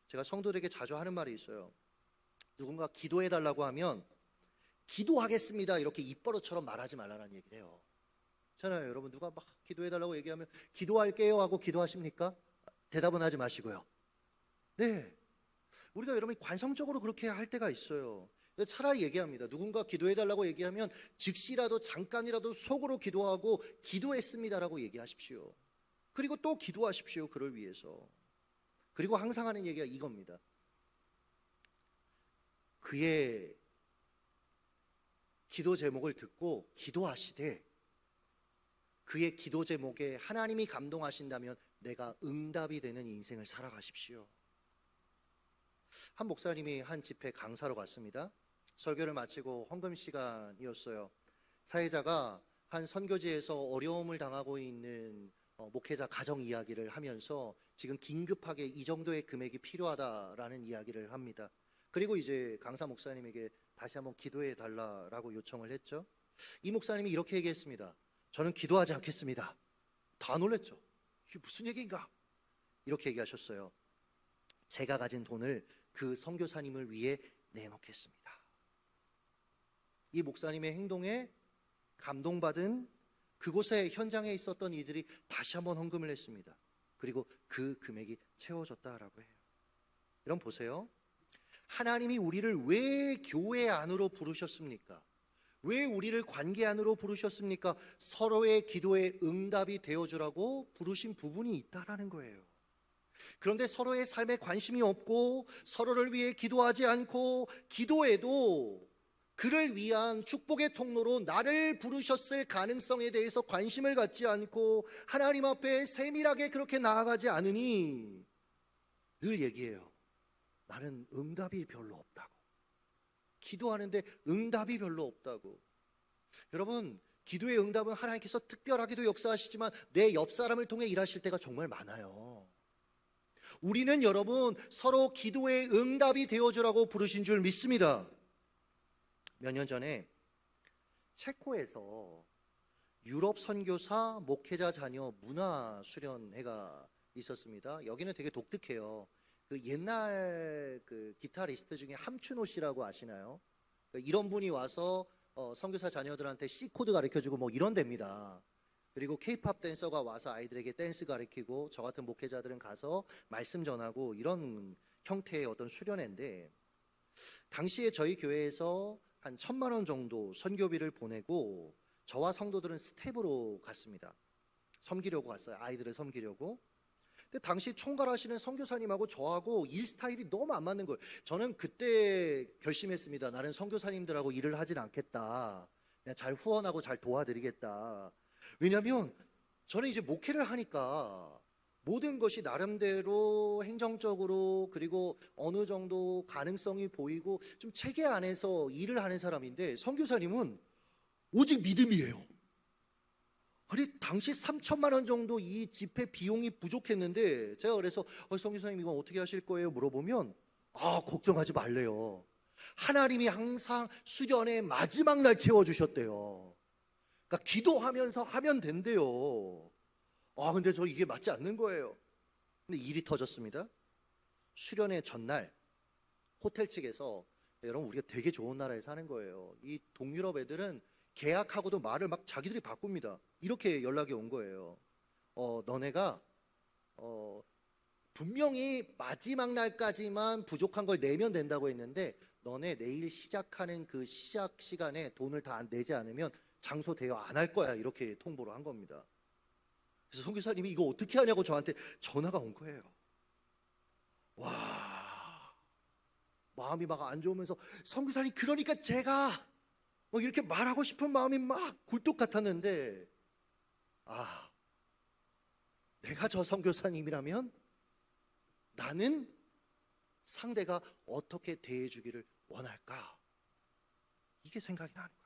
제가 성도들에게 자주 하는 말이 있어요. 누군가 기도해달라고 하면 기도하겠습니다 이렇게 입버릇처럼 말하지 말라는 얘기를 해요. 잖아요. 여러분, 누가 막 기도해달라고 얘기하면 기도할게요 하고 기도하십니까? 대답은 하지 마시고요. 네, 우리가 여러분이 관성적으로 그렇게 할 때가 있어요. 차라리 얘기합니다. 누군가 기도해달라고 얘기하면 즉시라도 잠깐이라도 속으로 기도하고 기도했습니다라고 얘기하십시오. 그리고 또 기도하십시오. 그를 위해서. 그리고 항상 하는 얘기가 이겁니다. 그의 기도 제목을 듣고 기도하시되 그의 기도 제목에 하나님이 감동하신다면 내가 응답이 되는 인생을 살아가십시오. 한 목사님이 한 집회 강사로 갔습니다. 설교를 마치고 헌금 시간이었어요. 사회자가 한 선교지에서 어려움을 당하고 있는 목회자 가정 이야기를 하면서 지금 긴급하게 이 정도의 금액이 필요하다라는 이야기를 합니다. 그리고 이제 강사 목사님에게 다시 한번 기도해 달라라고 요청을 했죠. 이 목사님이 이렇게 얘기했습니다. 저는 기도하지 않겠습니다. 다 놀랬죠. 이게 무슨 얘기인가? 이렇게 얘기하셨어요. 제가 가진 돈을 그 선교사님을 위해 내놓겠습니다. 이 목사님의 행동에 감동받은 그곳에 현장에 있었던 이들이 다시 한번 헌금을 했습니다. 그리고 그 금액이 채워졌다라고 해요. 여러분 보세요. 하나님이 우리를 왜 교회 안으로 부르셨습니까? 왜 우리를 관계 안으로 부르셨습니까? 서로의 기도에 응답이 되어주라고 부르신 부분이 있다라는 거예요. 그런데 서로의 삶에 관심이 없고 서로를 위해 기도하지 않고 기도해도 그를 위한 축복의 통로로 나를 부르셨을 가능성에 대해서 관심을 갖지 않고 하나님 앞에 세밀하게 그렇게 나아가지 않으니 늘 얘기해요. 나는 응답이 별로 없다고. 기도하는데 응답이 별로 없다고. 여러분, 기도의 응답은 하나님께서 특별하게도 역사하시지만 내 옆 사람을 통해 일하실 때가 정말 많아요. 우리는 여러분 서로 기도의 응답이 되어주라고 부르신 줄 믿습니다. 몇 년 전에 체코에서 유럽 선교사 목회자 자녀 문화 수련회가 있었습니다. 여기는 되게 독특해요. 그 옛날 그 기타리스트 중에 함춘호 씨라고 아시나요? 이런 분이 와서 선교사 자녀들한테 C 코드 가르쳐주고 뭐 이런 데입니다. 그리고 K-팝 댄서가 와서 아이들에게 댄스 가르치고 저 같은 목회자들은 가서 말씀 전하고 이런 형태의 어떤 수련회인데, 당시에 저희 교회에서 한 1,000만 원 정도 선교비를 보내고 저와 성도들은 스텝으로 갔습니다. 섬기려고 갔어요. 아이들을 섬기려고. 근데 당시 총괄하시는 선교사님하고 저하고 일 스타일이 너무 안 맞는 거예요. 저는 그때 결심했습니다. 나는 선교사님들하고 일을 하진 않겠다. 그냥 잘 후원하고 잘 도와드리겠다. 왜냐하면 저는 이제 목회를 하니까 모든 것이 나름대로 행정적으로 그리고 어느 정도 가능성이 보이고 좀 체계 안에서 일을 하는 사람인데 선교사님은 오직 믿음이에요. 아니 당시 3천만 원 정도 이 집회 비용이 부족했는데 제가 그래서 성교사님 이건 어떻게 하실 거예요? 물어보면 걱정하지 말래요. 하나님이 항상 수련의 마지막 날 채워주셨대요. 그러니까 기도하면서 하면 된대요. 근데 저 이게 맞지 않는 거예요. 근데 일이 터졌습니다. 수련의 전날 호텔 측에서 여러분 우리가 되게 좋은 나라에 사는 거예요. 이 동유럽 애들은 계약하고도 말을 막 자기들이 바꿉니다. 이렇게 연락이 온 거예요. 너네가 분명히 마지막 날까지만 부족한 걸 내면 된다고 했는데 너네 내일 시작하는 그 시작 시간에 돈을 다 내지 않으면 장소 대여 안 할 거야. 이렇게 통보를 한 겁니다. 그래서 선교사님이 이거 어떻게 하냐고 저한테 전화가 온 거예요. 와, 마음이 막 안 좋으면서 선교사님 그러니까 제가 이렇게 말하고 싶은 마음이 막 굴뚝 같았는데 내가 저 선교사님이라면 나는 상대가 어떻게 대해주기를 원할까? 이게 생각이 나는 거예요.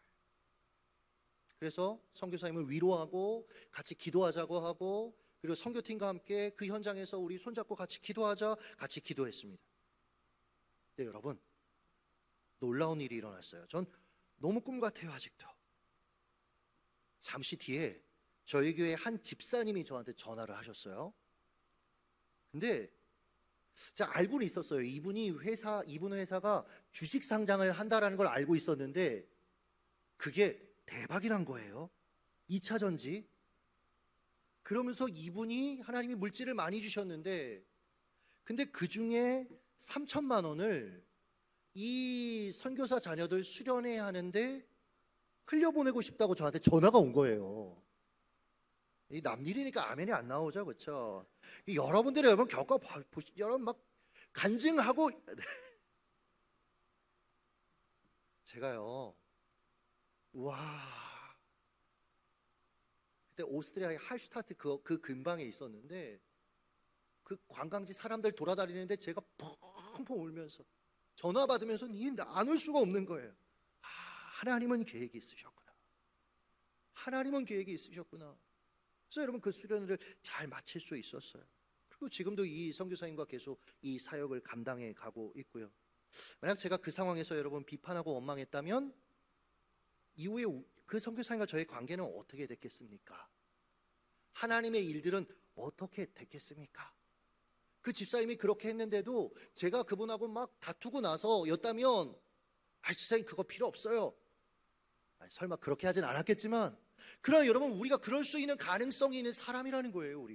그래서 선교사님을 위로하고 같이 기도하자고 하고 그리고 선교팀과 함께 그 현장에서 우리 손잡고 같이 기도하자 같이 기도했습니다. 네, 여러분 놀라운 일이 일어났어요. 전 너무 꿈 같아요. 아직도. 잠시 뒤에 저희 교회 한 집사님이 저한테 전화를 하셨어요. 근데 제가 알고는 있었어요. 이분 회사가 주식 상장을 한다라는 걸 알고 있었는데 그게 대박이란 거예요. 2차 전지. 그러면서 이분이 하나님이 물질을 많이 주셨는데 근데 그 중에 3천만 원을 이 선교사 자녀들 수련회 하는데 흘려보내고 싶다고 저한테 전화가 온 거예요. 이 남일이니까 아멘이 안 나오죠, 그렇죠? 여러분들이 여러분 여러분 막 간증하고 제가요, 와, 그때 오스트리아의 할슈타트 그 근방에 있었는데 그 관광지 사람들 돌아다니는데 제가 펑펑 울면서 전화 받으면서 안 올 수가 없는 거예요. 하나님은 계획이 있으셨구나. 하나님은 계획이 있으셨구나. 그래서 여러분 그 수련을 잘 마칠 수 있었어요. 그리고 지금도 이 선교사님과 계속 이 사역을 감당해 가고 있고요. 만약 제가 그 상황에서 여러분 비판하고 원망했다면 이후에 그 선교사님과 저의 관계는 어떻게 됐겠습니까? 하나님의 일들은 어떻게 됐겠습니까? 그 집사님이 그렇게 했는데도 제가 그분하고 막 다투고 나서였다면 집사님 그거 필요 없어요. 설마 그렇게 하진 않았겠지만 그러나 여러분 우리가 그럴 수 있는 가능성이 있는 사람이라는 거예요.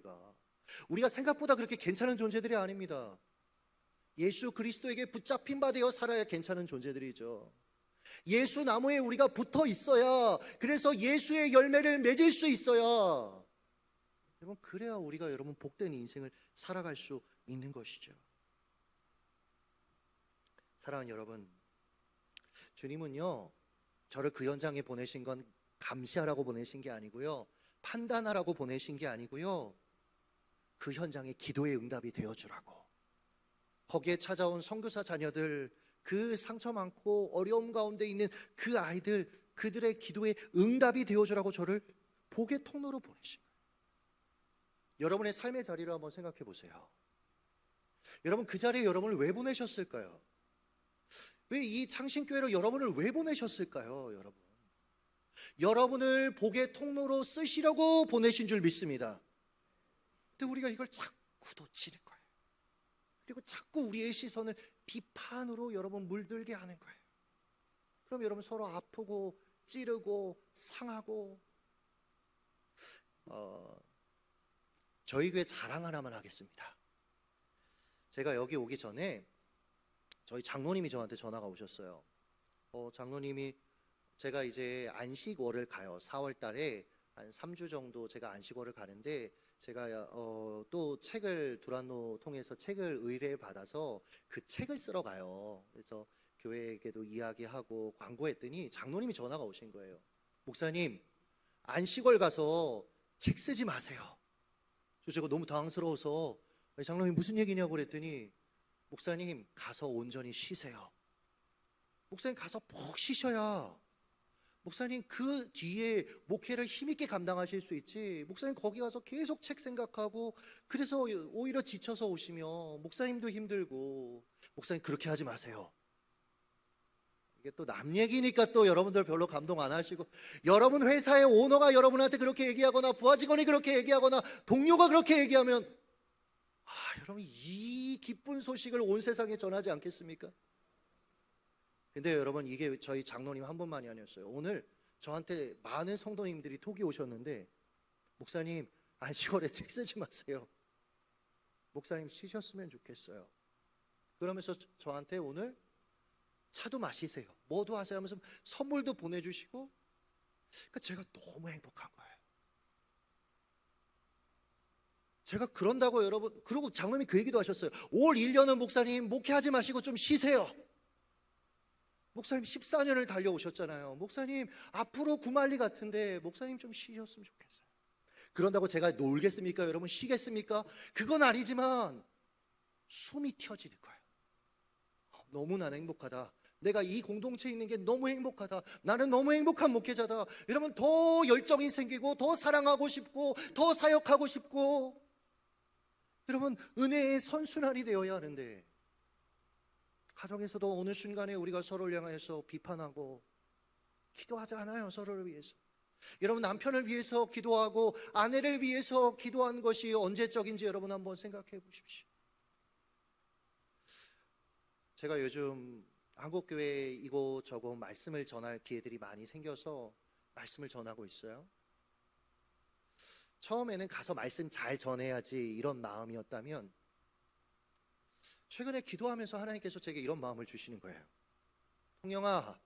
우리가 생각보다 그렇게 괜찮은 존재들이 아닙니다. 예수 그리스도에게 붙잡힌 바 되어 살아야 괜찮은 존재들이죠. 예수 나무에 우리가 붙어 있어야 그래서 예수의 열매를 맺을 수 있어야 여러분 그래야 우리가 여러분 복된 인생을 살아갈 수 있는 것이죠. 사랑하는 여러분, 주님은요 저를 그 현장에 보내신 건 감시하라고 보내신 게 아니고요 판단하라고 보내신 게 아니고요 그 현장에 기도의 응답이 되어주라고, 거기에 찾아온 선교사 자녀들, 그 상처 많고 어려움 가운데 있는 그 아이들, 그들의 기도의 응답이 되어주라고 저를 복의 통로로 보내신 거예요. 여러분의 삶의 자리를 한번 생각해 보세요. 여러분 그 자리에 여러분을 왜 보내셨을까요? 왜 이 창신교회로 여러분을 왜 보내셨을까요? 여러분을 복의 통로로 쓰시려고 보내신 줄 믿습니다. 근데 우리가 이걸 자꾸 놓치는 거예요. 그리고 자꾸 우리의 시선을 비판으로 여러분 물들게 하는 거예요. 그럼 여러분 서로 아프고 찌르고 상하고. 저희 교회 자랑 하나만 하겠습니다. 제가 여기 오기 전에 저희 장로님이 저한테 전화가 오셨어요. 장로님이 제가 이제 안식월을 가요. 4월 달에 한 3주 정도 제가 안식월을 가는데 제가 또 책을 두란노 통해서 책을 의뢰받아서 그 책을 쓰러 가요. 그래서 교회에게도 이야기하고 광고했더니 장로님이 전화가 오신 거예요. 목사님, 안식월 가서 책 쓰지 마세요. 제가 너무 당황스러워서 장로님 무슨 얘기냐고 그랬더니 목사님 가서 온전히 쉬세요. 목사님 가서 푹 쉬셔야 목사님 그 뒤에 목회를 힘있게 감당하실 수 있지, 목사님 거기 가서 계속 책 생각하고 그래서 오히려 지쳐서 오시면 목사님도 힘들고. 목사님 그렇게 하지 마세요. 이게 또 남 얘기니까 또 여러분들 별로 감동 안 하시고, 여러분 회사의 오너가 여러분한테 그렇게 얘기하거나 부하 직원이 그렇게 얘기하거나 동료가 그렇게 얘기하면 여러분 이 기쁜 소식을 온 세상에 전하지 않겠습니까? 근데 여러분 이게 저희 장로님 한 분만이 아니었어요. 오늘 저한테 많은 성도님들이 톡이 오셨는데, 목사님 안식월에 책 쓰지 마세요. 목사님 쉬셨으면 좋겠어요. 그러면서 저한테 오늘 차도 마시세요, 뭐도 하세요 하면서 선물도 보내주시고, 그러니까 제가 너무 행복한 거예요. 제가 그런다고 여러분, 그리고 장로님이 그 얘기도 하셨어요. 올 1년은 목사님 목회하지 마시고 좀 쉬세요. 목사님 14년을 달려오셨잖아요. 목사님 앞으로 구말리 같은데 목사님 좀 쉬셨으면 좋겠어요. 그런다고 제가 놀겠습니까? 여러분 쉬겠습니까? 그건 아니지만 숨이 튀어지는 거예요. 너무나 행복하다. 내가 이 공동체에 있는 게 너무 행복하다. 나는 너무 행복한 목회자다. 여러분 더 열정이 생기고 더 사랑하고 싶고 더 사역하고 싶고, 여러분 은혜의 선순환이 되어야 하는데, 가정에서도 어느 순간에 우리가 서로를 향해서 비판하고 기도하지 않아요. 서로를 위해서. 여러분 남편을 위해서 기도하고 아내를 위해서 기도하는 것이 언제적인지 여러분 한번 생각해 보십시오. 제가 요즘 한국교회 이곳저곳 말씀을 전할 기회들이 많이 생겨서 말씀을 전하고 있어요. 처음에는 가서 말씀 잘 전해야지 이런 마음이었다면, 최근에 기도하면서 하나님께서 제게 이런 마음을 주시는 거예요. 통영아,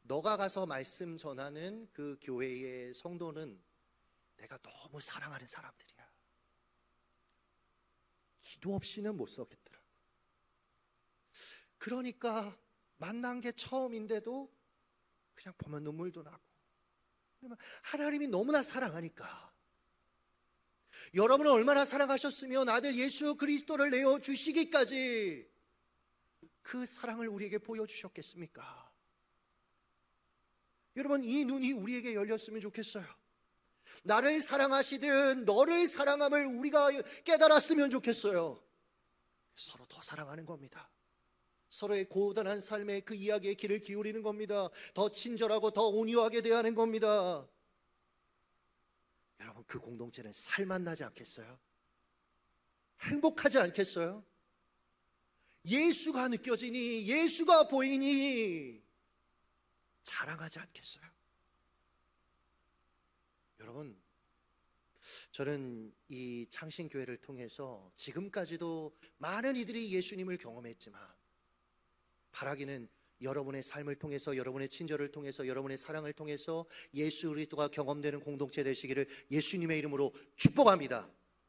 너가 가서 말씀 전하는 그 교회의 성도는 내가 너무 사랑하는 사람들이야. 기도 없이는 못 서겠더라고. 그러니까 만난 게 처음인데도 그냥 보면 눈물도 나고. 하나님이 너무나 사랑하니까. 여러분을 얼마나 사랑하셨으면 아들 예수 그리스도를 내어주시기까지 그 사랑을 우리에게 보여주셨겠습니까? 여러분 이 눈이 우리에게 열렸으면 좋겠어요. 나를 사랑하시든 너를 사랑함을 우리가 깨달았으면 좋겠어요. 서로 더 사랑하는 겁니다. 서로의 고단한 삶의 그 이야기에 귀를 기울이는 겁니다. 더 친절하고 더 온유하게 대하는 겁니다. 여러분 그 공동체는 살맛 나지 않겠어요? 행복하지 않겠어요? 예수가 느껴지니, 예수가 보이니 자랑하지 않겠어요? 여러분 저는 이 창신교회를 통해서 지금까지도 많은 이들이 예수님을 경험했지만, 바라기는 여러분의 삶을 통해서, 여러분의 친절을 통해서, 여러분의 사랑을 통해서 예수 그리스도가 경험되는 공동체 되시기를 예수님의 이름으로 축복합니다.